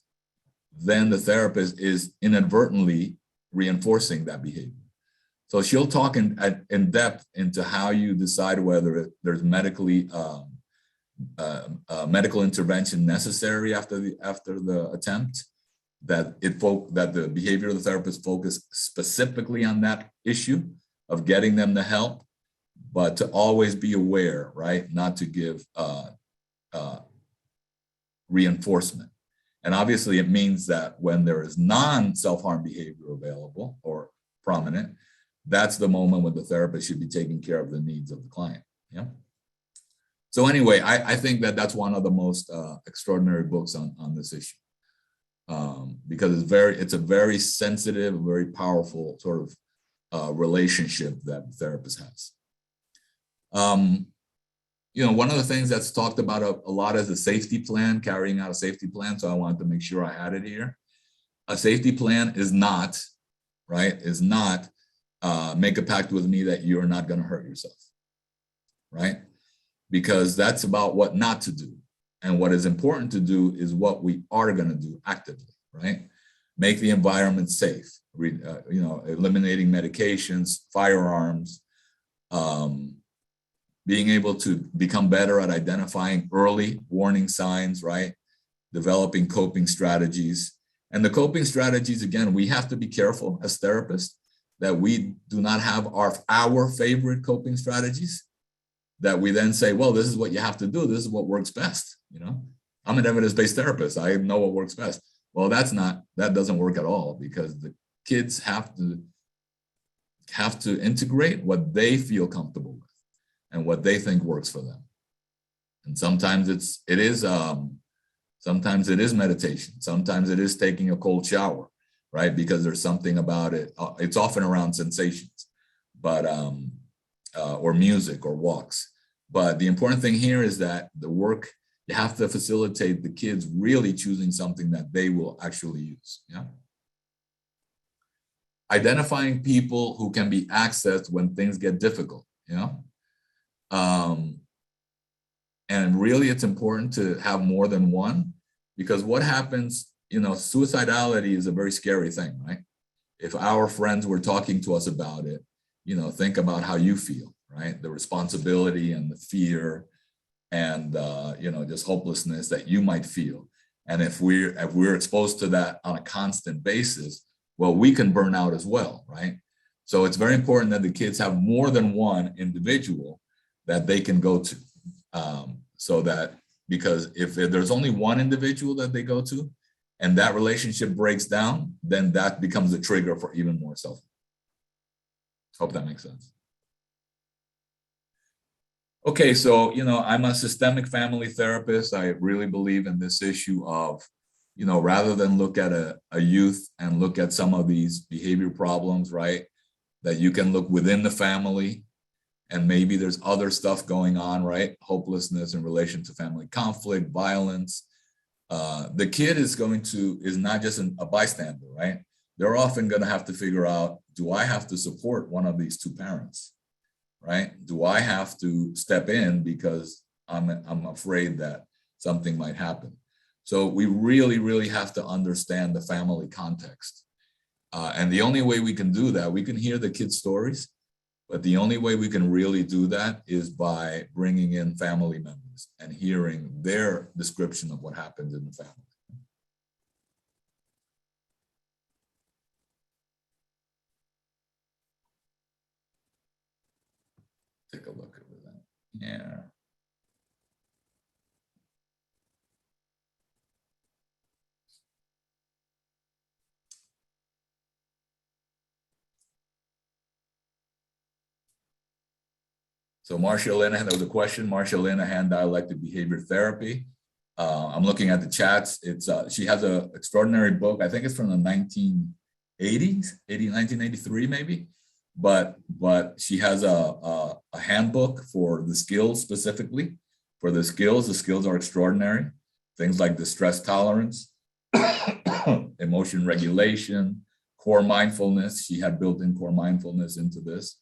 Speaker 2: then the therapist is inadvertently reinforcing that behavior. So she'll talk in depth into how you decide whether there's medical intervention necessary after the attempt, that the behavioral therapist focus specifically on that issue of getting them the help, but to always be aware, right, not to give reinforcement. And obviously it means that when there is non-self-harm behavior available or prominent, that's the moment when the therapist should be taking care of the needs of the client, yeah? So anyway, I think that that's one of the most extraordinary books on this issue, because it's a very sensitive, very powerful sort of relationship that the therapist has. one of the things that's talked about a lot is a safety plan, carrying out a safety plan. So I wanted to make sure I had it here. A safety plan is not, right, make a pact with me that you're not going to hurt yourself, right? Because that's about what not to do. And what is important to do is what we are going to do actively, right? Make the environment safe, eliminating medications, firearms, being able to become better at identifying early warning signs, right? Developing coping strategies. And the coping strategies, again, we have to be careful as therapists that we do not have our favorite coping strategies, that we then say, well, this is what you have to do. This is what works best. I'm an evidence-based therapist. I know what works best. Well, that doesn't work at all, because the kids have to integrate what they feel comfortable with and what they think works for them. And sometimes it is meditation. Sometimes it is taking a cold shower, right? Because there's something about it. It's often around sensations, but or music or walks. But the important thing here is that the work, you have to facilitate the kids really choosing something that they will actually use. Yeah. Identifying people who can be accessed when things get difficult. And really, it's important to have more than one, because what happens, suicidality is a very scary thing, right? If our friends were talking to us about it, think about how you feel, right? The responsibility and the fear and, just hopelessness that you might feel. And if we're exposed to that on a constant basis, well, we can burn out as well, right? So it's very important that the kids have more than one individual that they can go to. So that, because if there's only one individual that they go to and that relationship breaks down, then that becomes a trigger for even more self. Hope that makes sense. Okay, so, I'm a systemic family therapist. I really believe in this issue of, rather than look at a youth and look at some of these behavior problems, right, that you can look within the family. And maybe there's other stuff going on, right? Hopelessness in relation to family conflict, violence. The kid is not just a bystander, right? They're often going to have to figure out, do I have to support one of these two parents, right? Do I have to step in because I'm afraid that something might happen? So we really, really have to understand the family context. And the only way we can do that, we can hear the kids' stories, but the only way we can really do that is by bringing in family members and hearing their description of what happens in the family. Take a look at that. Yeah. So Marcia Linehan, there was a question, Marcia Linehan, dialectic behavior therapy. I'm looking at the chats. She has an extraordinary book. I think it's from the 1980s, 1983 maybe. But she has a handbook for the skills specifically. For the skills are extraordinary. Things like distress tolerance, emotion regulation, core mindfulness. She had built in core mindfulness into this.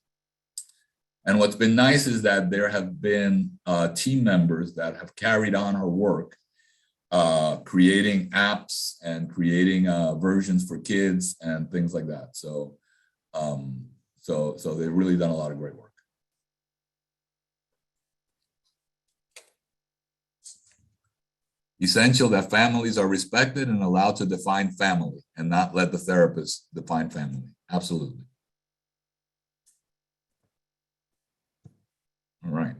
Speaker 2: And what's been nice is that there have been team members that have carried on her work, creating apps and creating versions for kids and things like that. So they've really done a lot of great work. Essential that families are respected and allowed to define family and not let the therapist define family. Absolutely. All right.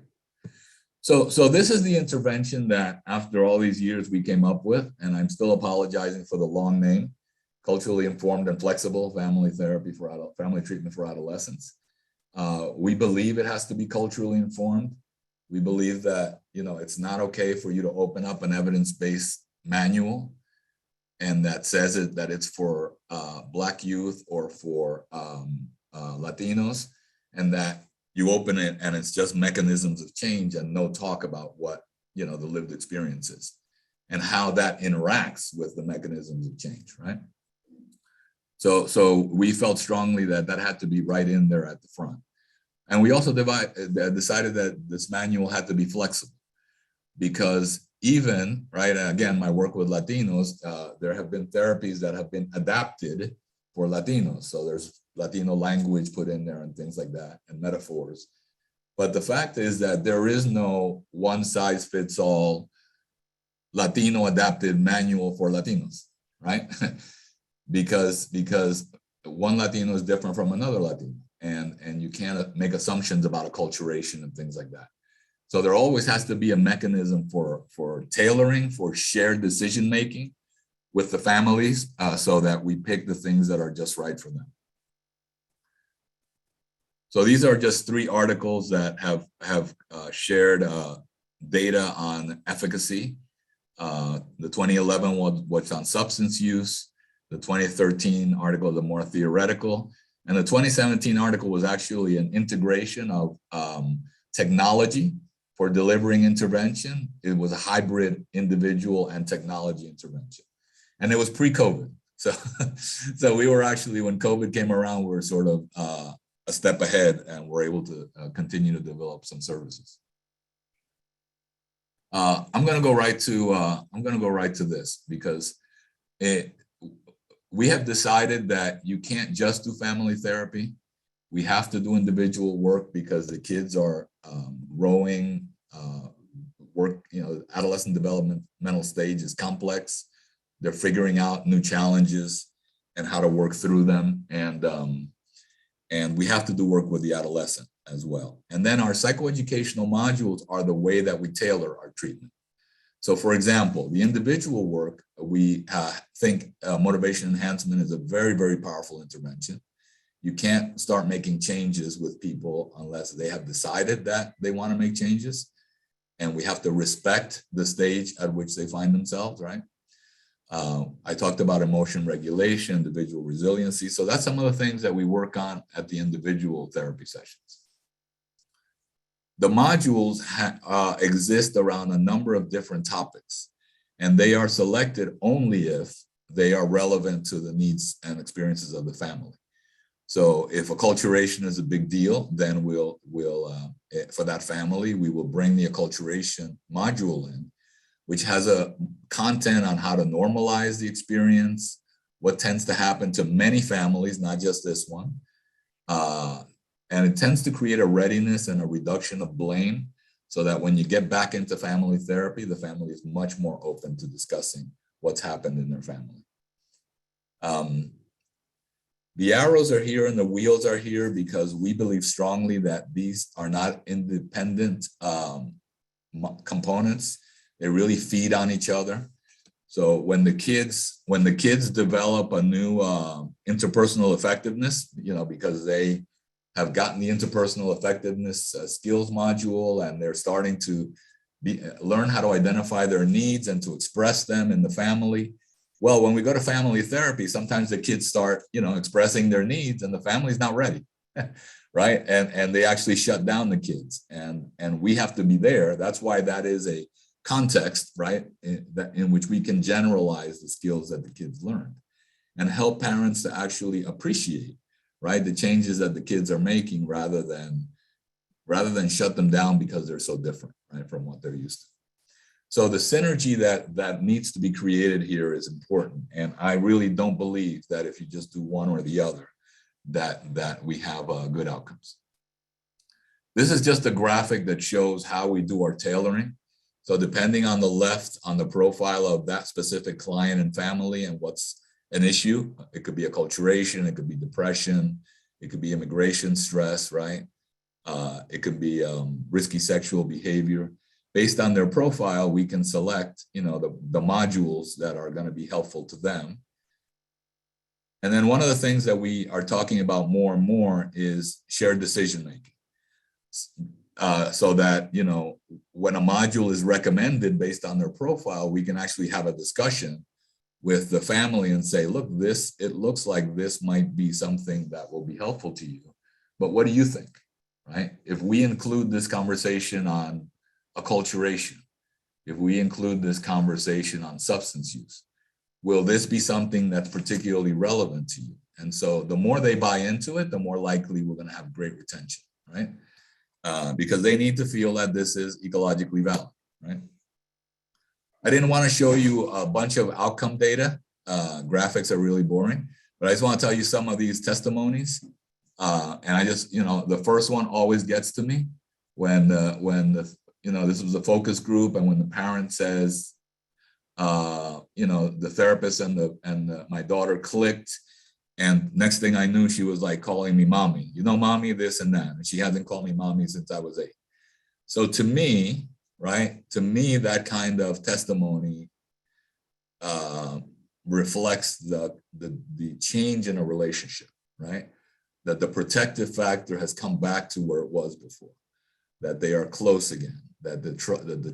Speaker 2: So this is the intervention that after all these years we came up with, and I'm still apologizing for the long name, culturally informed and flexible family therapy for family treatment for adolescents. We believe it has to be culturally informed. We believe that, it's not okay for you to open up an evidence-based manual and that says that it's for Black youth or for Latinos, and that you open it and it's just mechanisms of change and no talk about what, the lived experience is and how that interacts with the mechanisms of change, right? So we felt strongly that that had to be right in there at the front. And we also decided that this manual had to be flexible because even, right, again, my work with Latinos, there have been therapies that have been adapted for Latinos. So there's Latino language put in there and things like that and metaphors. But the fact is that there is no one size fits all Latino adapted manual for Latinos, right? because one Latino is different from another Latino, and you can't make assumptions about acculturation and things like that. So there always has to be a mechanism for tailoring, for shared decision making with the families, so that we pick the things that are just right for them. So these are just 3 articles that have shared data on efficacy. The 2011 one was on substance use. The 2013 article, the more theoretical. And the 2017 article was actually an integration of technology for delivering intervention. It was a hybrid individual and technology intervention. And it was pre-COVID. So we were actually, when COVID came around, we were sort of a step ahead and we're able to continue to develop some services. I'm going to go right to this because we have decided that you can't just do family therapy. We have to do individual work because the kids are growing, adolescent developmental stage is complex. They're figuring out new challenges and how to work through them. And we have to do work with the adolescent as well. And then our psychoeducational modules are the way that we tailor our treatment. So for example, the individual work, we think motivation enhancement is a very, very powerful intervention. You can't start making changes with people unless they have decided that they want to make changes. And we have to respect the stage at which they find themselves, right? I talked about emotion regulation, individual resiliency. So that's some of the things that we work on at the individual therapy sessions. The modules exist around a number of different topics, and they are selected only if they are relevant to the needs and experiences of the family. So if acculturation is a big deal, then we'll for that family, we will bring the acculturation module in, which has a content on how to normalize the experience, what tends to happen to many families, not just this one. And it tends to create a readiness and a reduction of blame so that when you get back into family therapy, the family is much more open to discussing what's happened in their family. The arrows are here and the wheels are here because we believe strongly that these are not independent components. They really feed on each other. So when the kids develop a new interpersonal effectiveness, because they have gotten the interpersonal effectiveness skills module and they're starting to learn how to identify their needs and to express them in the family. Well, when we go to family therapy, sometimes the kids start, expressing their needs and the family's not ready, right? And they actually shut down the kids and we have to be there. That's why that is a context, right, in which we can generalize the skills that the kids learned and help parents to actually appreciate, right, the changes that the kids are making rather than shut them down because they're so different, right, from what they're used to. So the synergy that needs to be created here is important. And I really don't believe that if you just do one or the other, that we have good outcomes. This is just a graphic that shows how we do our tailoring. So depending on the left, on the profile of that specific client and family and what's an issue, it could be acculturation, it could be depression, it could be immigration stress, right? It could be risky sexual behavior. Based on their profile, we can select, the modules that are going to be helpful to them. And then one of the things that we are talking about more and more is shared decision making. So that, when a module is recommended based on their profile, we can actually have a discussion with the family and say, look, it looks like this might be something that will be helpful to you, but what do you think, right? If we include this conversation on acculturation, if we include this conversation on substance use, will this be something that's particularly relevant to you? And so the more they buy into it, the more likely we're going to have great retention, right? Because they need to feel that this is ecologically valid, right? I didn't want to show you a bunch of outcome data. Graphics are really boring, but I just want to tell you some of these testimonies. And I just, the first one always gets to me when this was a focus group, and when the parent says, the therapist and my daughter clicked, and next thing I knew, she was like calling me mommy, mommy, this and that. And she hasn't called me mommy since I was 8. So to me, right, that kind of testimony reflects the change in a relationship, right? That the protective factor has come back to where it was before, that they are close again, that the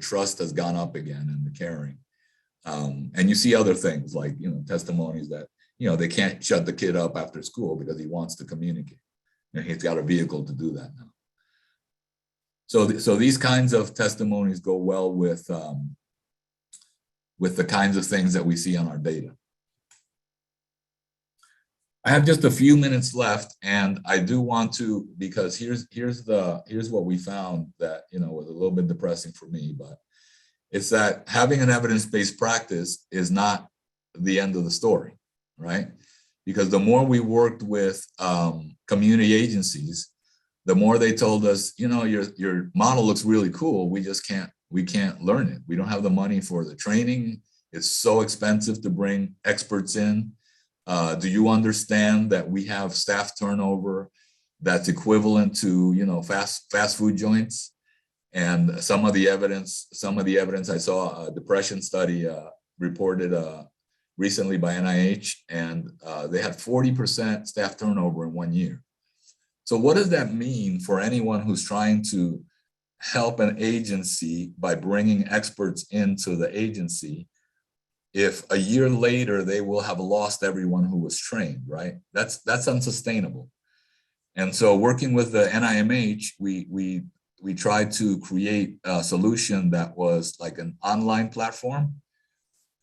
Speaker 2: trust has gone up again and the caring. And you see other things like, testimonies that, they can't shut the kid up after school because he wants to communicate. And he's got a vehicle to do that now. So these kinds of testimonies go well with the kinds of things that we see on our data. I have just a few minutes left, and I do want to, because here's what we found that was a little bit depressing for me, but it's that having an evidence-based practice is not the end of the story, right? Because the more we worked with community agencies, the more they told us, your model looks really cool. We can't learn it. We don't have the money for the training. It's so expensive to bring experts in. Do you understand that we have staff turnover that's equivalent to, fast food joints? And some of the evidence I saw, a depression study reported recently by NIH, and they had 40% staff turnover in 1 year. So what does that mean for anyone who's trying to help an agency by bringing experts into the agency if a year later they will have lost everyone who was trained, right? That's unsustainable. And so working with the NIMH, we tried to create a solution that was like an online platform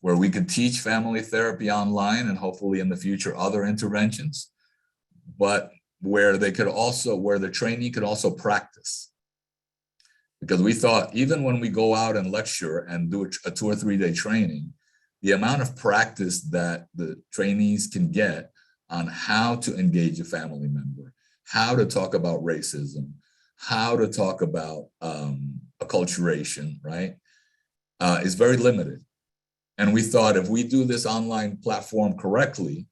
Speaker 2: where we could teach family therapy online and hopefully in the future other interventions, but where the trainee could also practice. Because we thought even when we go out and lecture and do a 2 or 3 day training, the amount of practice that the trainees can get on how to engage a family member, how to talk about racism, how to talk about acculturation, right, is very limited. And we thought if we do this online platform correctly,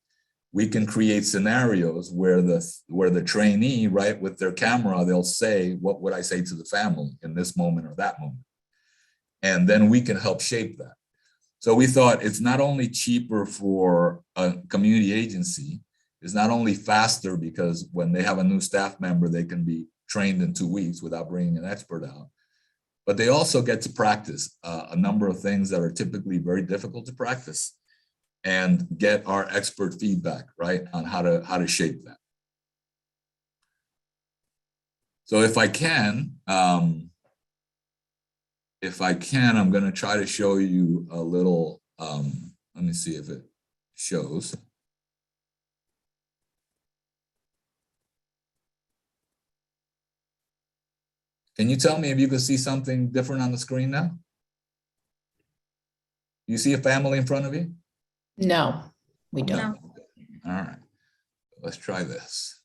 Speaker 2: we can create scenarios where the trainee, right, with their camera, they'll say, what would I say to the family in this moment or that moment? And then we can help shape that. So we thought it's not only cheaper for a community agency, it's not only faster because when they have a new staff member, they can be trained in 2 weeks without bringing an expert out, but they also get to practice a number of things that are typically very difficult to practice and get our expert feedback, right, on how to shape that. So if I can, I'm going to try to show you a little, let me see if it shows. Can you tell me if you can see something different on the screen now? You see a family in front of you?
Speaker 3: No, we don't.
Speaker 2: No. All right, let's try this.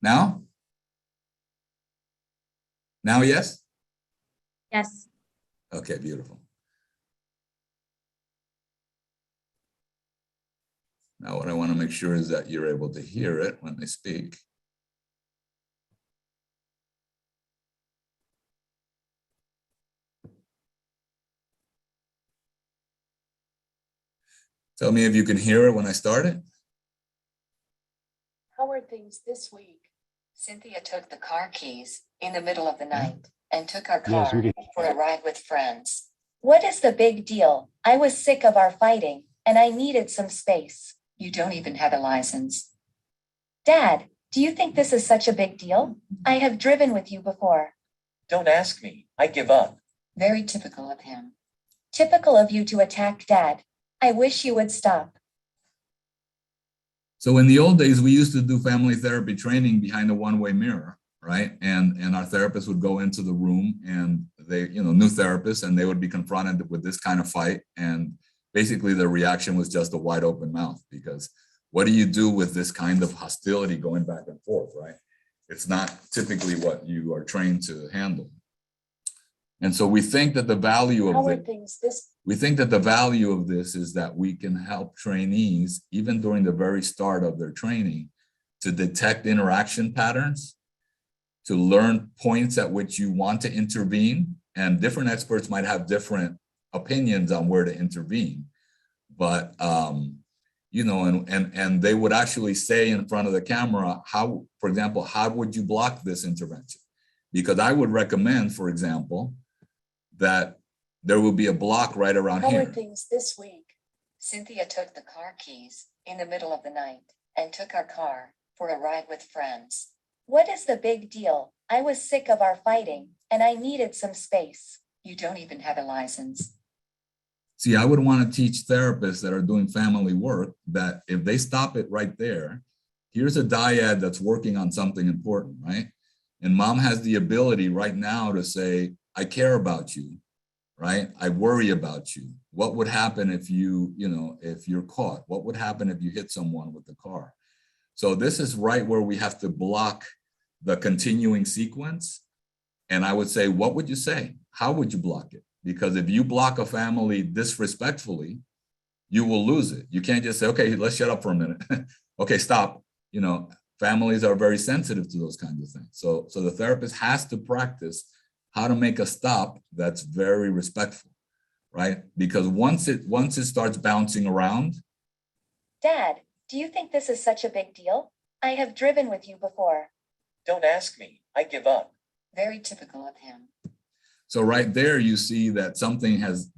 Speaker 2: Now? Now, yes?
Speaker 4: Yes.
Speaker 2: Okay, beautiful. Now, what I want to make sure is that you're able to hear it when they speak. Tell me if you can hear it when I start it.
Speaker 5: How are things this week? Cynthia took the car keys in the middle of the night and took our car for a ride with friends. What is the big deal? I was sick of our fighting, and I needed some space. You don't even have a license. Dad, do you think this is such a big deal? I have driven with you before.
Speaker 4: Don't ask me. I give up.
Speaker 5: Very typical of him. Typical of you to attack Dad. I wish you would stop.
Speaker 2: So in the old days, we used to do family therapy training behind a one-way mirror, right? And our therapist would go into the room, and they, new therapists, and they would be confronted with this kind of fight. And basically the reaction was just a wide open mouth, because what do you do with this kind of hostility going back and forth, right? It's not typically what you are trained to handle. And so we think that the value of this is that we can help trainees, even during the very start of their training, to detect interaction patterns, to learn points at which you want to intervene. And different experts might have different opinions on where to intervene. But and they would actually say in front of the camera, how, for example, how would you block this intervention? Because I would recommend, for example, that there will be a block right around
Speaker 5: How
Speaker 2: here.
Speaker 5: are things this week? Cynthia took the car keys in the middle of the night and took our car for a ride with friends. What is the big deal? I was sick of our fighting, and I needed some space. You don't even have a license.
Speaker 2: See, I would want to teach therapists that are doing family work that if they stop it right there, here's a dyad that's working on something important, right? And mom has the ability right now to say, I care about you, right? I worry about you. What would happen if if you're caught? What would happen if you hit someone with the car? So this is right where we have to block the continuing sequence. And I would say, what would you say? How would you block it? Because if you block a family disrespectfully, you will lose it. You can't just say, okay, let's shut up for a minute. Okay, stop. Families are very sensitive to those kinds of things. So the therapist has to practice how to make a stop that's very respectful, right? Because once it starts bouncing around.
Speaker 5: Dad, do you think this is such a big deal? I have driven with you before.
Speaker 4: Don't ask me. I give up.
Speaker 5: Very typical of him.
Speaker 2: So right there, you see that something has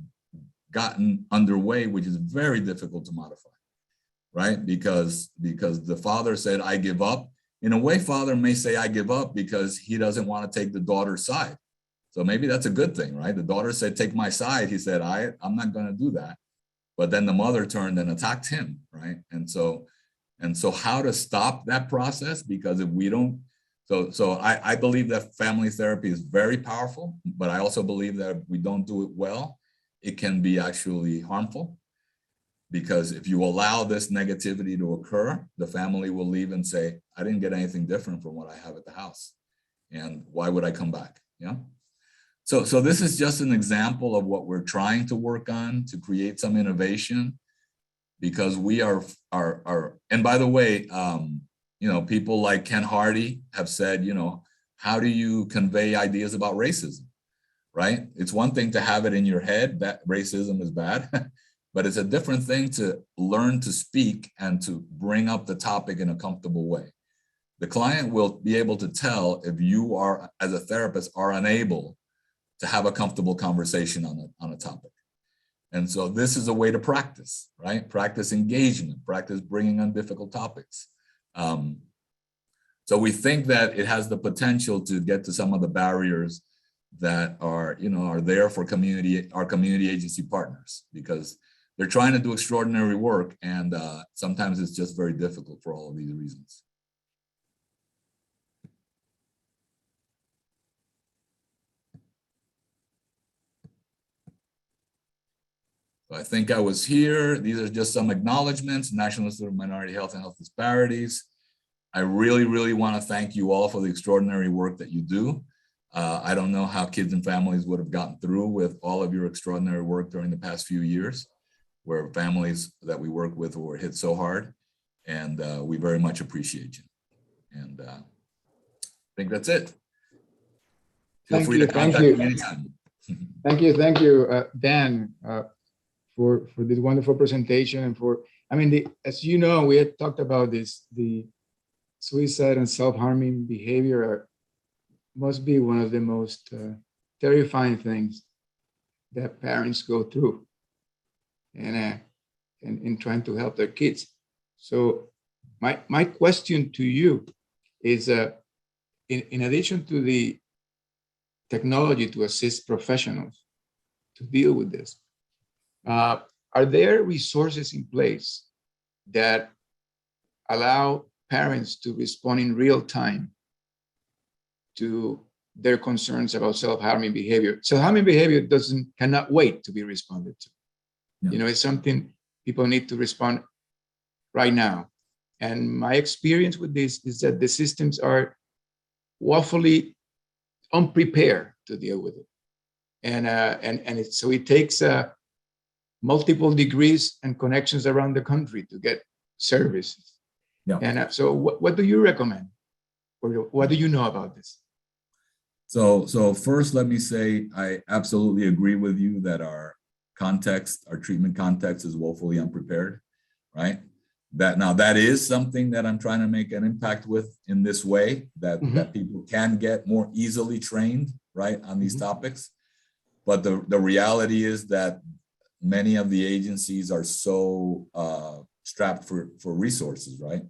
Speaker 2: gotten underway, which is very difficult to modify, right? Because the father said, I give up. In a way, father may say, I give up because he doesn't want to take the daughter's side. So maybe that's a good thing, right? The daughter said, take my side. He said, I'm not going to do that. But then the mother turned and attacked him, right? And so how to stop that process? Because if we don't, so I believe that family therapy is very powerful, but I also believe that if we don't do it well, it can be actually harmful. Because if you allow this negativity to occur, the family will leave and say, I didn't get anything different from what I have at the house. And why would I come back? Yeah. So this is just an example of what we're trying to work on to create some innovation, because we are and by the way, people like Ken Hardy have said, how do you convey ideas about racism, right? It's one thing to have it in your head that racism is bad, but it's a different thing to learn to speak and to bring up the topic in a comfortable way. The client will be able to tell if you are, as a therapist, are unable to have a comfortable conversation on a topic. And so this is a way to practice, right? Practice engagement, practice bringing on difficult topics. So we think that it has the potential to get to some of the barriers that are there for our community agency partners, because they're trying to do extraordinary work, and sometimes it's just very difficult for all of these reasons. I think I was here. These are just some acknowledgements. National Institute of Minority Health and Health Disparities. I really, really want to thank you all for the extraordinary work that you do. I don't know how kids and families would have gotten through with all of your extraordinary work during the past few years, where families that we work with were hit so hard. And we very much appreciate you. And I think that's it. Feel free to contact me anytime.
Speaker 1: Thank you, Dan, for this wonderful presentation, and as you know, we had talked about this, the suicide and self-harming behavior must be one of the most terrifying things that parents go through and in trying to help their kids. So my question to you is, in addition to the technology to assist professionals to deal with this, are there resources in place that allow parents to respond in real time to their concerns about self-harming behavior? Self-harming behavior cannot wait to be responded to.
Speaker 2: Yeah.
Speaker 1: You know, it's something people need to respond right now. And my experience with this is that the systems are woefully unprepared to deal with it. And so it takes multiple degrees and connections around the country to get services.
Speaker 2: Yeah.
Speaker 1: And so what do you recommend? Or what do you know about this?
Speaker 2: So first, let me say, I absolutely agree with you that our treatment context is woefully unprepared, right? That is something that I'm trying to make an impact with in this way, that people can get more easily trained, right, on these topics. But the reality is that many of the agencies are so strapped for resources, right?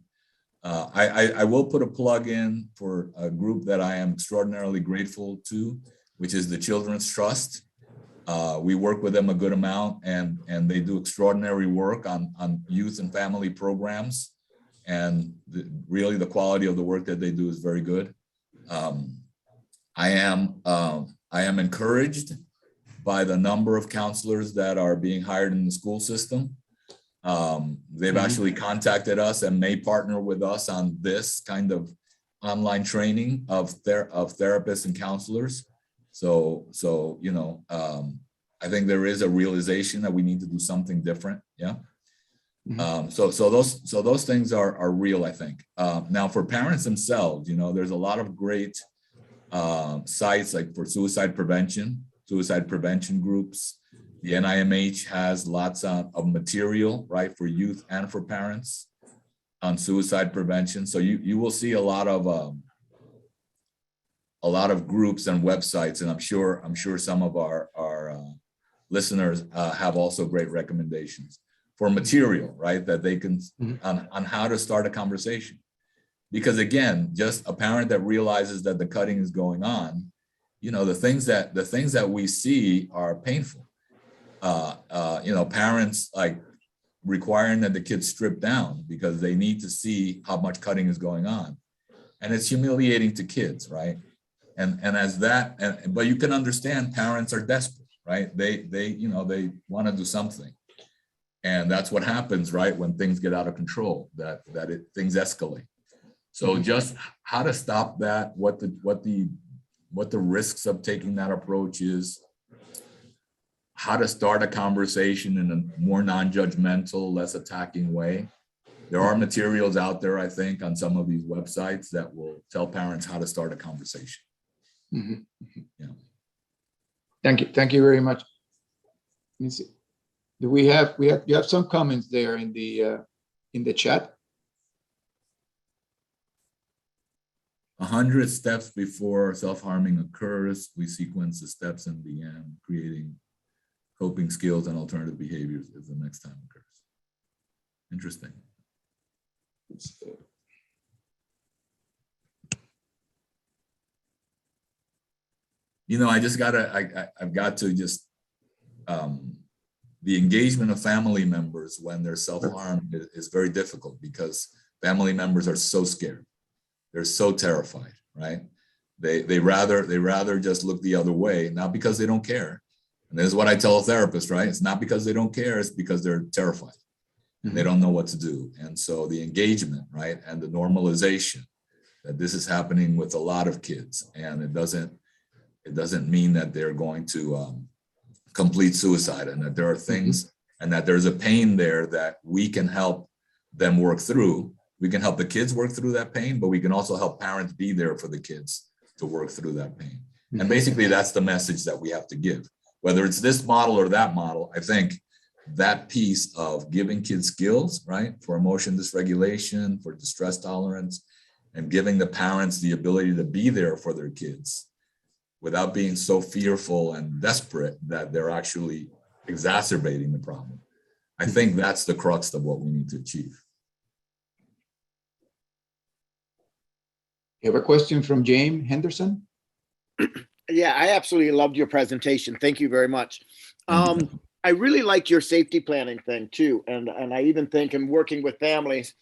Speaker 2: I will put a plug in for a group that I am extraordinarily grateful to, which is the Children's Trust. We work with them a good amount, and they do extraordinary work on youth and family programs. And really the quality of the work that they do is very good. I am encouraged by the number of counselors that are being hired in the school system. They've actually contacted us and may partner with us on this kind of online training of therapists and counselors. So you know, I think there is a realization that we need to do something different. Yeah. So those things are real, I think. Now for parents themselves, you know, there's a lot of great sites like for suicide prevention groups. The NIMH has lots of material, right, for youth and for parents on suicide prevention. So you will see a lot of groups and websites, and I'm sure some of our listeners have also great recommendations for material, right, that they can on how to start a conversation. Because again, just a parent that realizes that the cutting is going on, you know, the things that we see are painful. You know, parents like requiring that the kids strip down because they need to see how much cutting is going on, and it's humiliating to kids, right? But you can understand parents are desperate, right? They you know, they want to do something, and that's what happens, right, when things get out of control. Things escalate. So just how to stop that, what the risks of taking that approach is, how to start a conversation in a more non-judgmental, less attacking way. There are materials out there, I think, on some of these websites that will tell parents how to start a conversation. Yeah.
Speaker 1: Thank you very much. Let me see. Do you have some comments there in the chat?
Speaker 2: 100 steps before self-harming occurs. We sequence the steps and begin creating coping skills and alternative behaviors if the next time occurs. Interesting. You know, I've got to just, the engagement of family members when they're self-harmed is very difficult because family members are so scared. They're so terrified, right? They rather just look the other way, not because they don't care. And this is what I tell a therapist, right? It's not because they don't care, it's because they're terrified and they don't know what to do. And so the engagement, right, and the normalization that this is happening with a lot of kids, and it doesn't mean that they're going to complete suicide, and that there are things and that there's a pain there that we can help them work through. We can help the kids work through that pain, but we can also help parents be there for the kids to work through that pain. And basically that's the message that we have to give. Whether it's this model or that model, I think that piece of giving kids skills, right, for emotion dysregulation, for distress tolerance, and giving the parents the ability to be there for their kids without being so fearful and desperate that they're actually exacerbating the problem. I think that's the crux of what we need to achieve.
Speaker 1: You have a question from James Henderson?
Speaker 6: Yeah, I absolutely loved your presentation. Thank you very much. I really like your safety planning thing too. And I even think in working with families,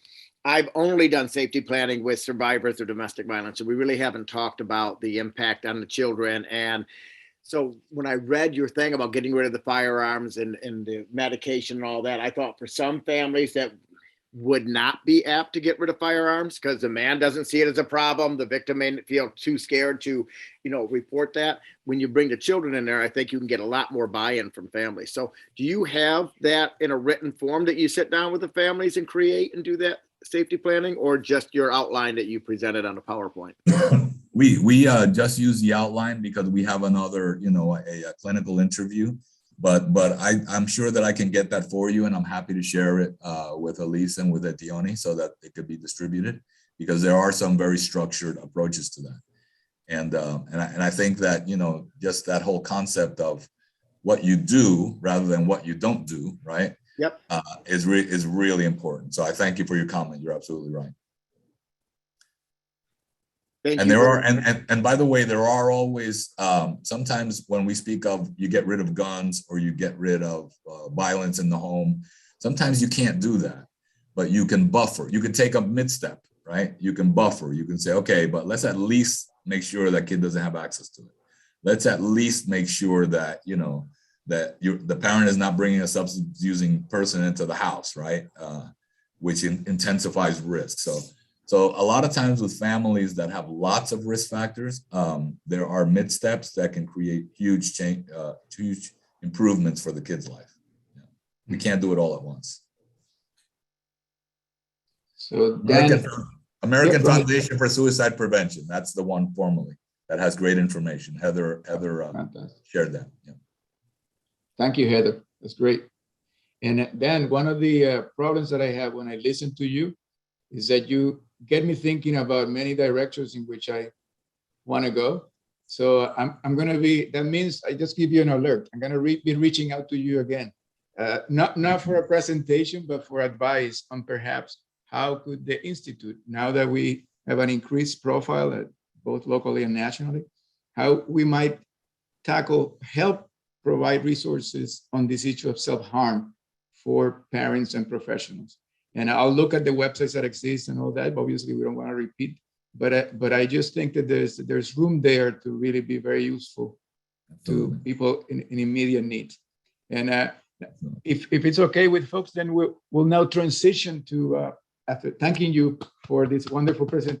Speaker 6: I've only done safety planning with survivors of domestic violence. So we really haven't talked about the impact on the children. And so when I read your thing about getting rid of the firearms and the medication and all that, I thought for some families that would not be apt to get rid of firearms because the man doesn't see it as a problem. The victim may feel too scared to, report that. When you bring the children in there, I think you can get a lot more buy-in from families. So do you have that in a written form that you sit down with the families and create and do that safety planning, or just your outline that you presented on a PowerPoint?
Speaker 2: We just use the outline because we have another, a clinical interview. But I'm sure that I can get that for you, and I'm happy to share it with Elise and with Etione so that it could be distributed, because there are some very structured approaches to that. And I think that, just that whole concept of what you do rather than what you don't do, right?
Speaker 6: Yep.
Speaker 2: Is really important. So I thank you for your comment. You're absolutely right.
Speaker 6: Thank
Speaker 2: and
Speaker 6: you.
Speaker 2: there are, and by the way, there are always, sometimes when we speak of you get rid of guns or you get rid of violence in the home, sometimes you can't do that, but you can buffer. You can take a mid-step, right? You can buffer. You can say, okay, but let's at least make sure that kid doesn't have access to it. Let's at least make sure that, that the parent is not bringing a substance using person into the house, right? Which intensifies risk. So a lot of times with families that have lots of risk factors, there are mid steps that can create huge change, huge improvements for the kid's life. Yeah. We can't do it all at once.
Speaker 1: So Dan,
Speaker 2: American Foundation for Suicide Prevention. That's the one formally that has great information. Heather shared that. Yeah.
Speaker 1: Thank you, Heather. That's great. And Dan, one of the problems that I have when I listen to you is that you get me thinking about many directions in which I want to go. So I'm going to be, that means I just give you an alert. I'm going to be reaching out to you again, not for a presentation, but for advice on perhaps how could the Institute, now that we have an increased profile both locally and nationally, how we might help provide resources on this issue of self-harm for parents and professionals. And I'll look at the websites that exist and all that. But obviously, we don't want to repeat. But I just think that there's room there to really be very useful to people in immediate need. And if it's okay with folks, then we'll now transition to, after thanking you for this wonderful presentation.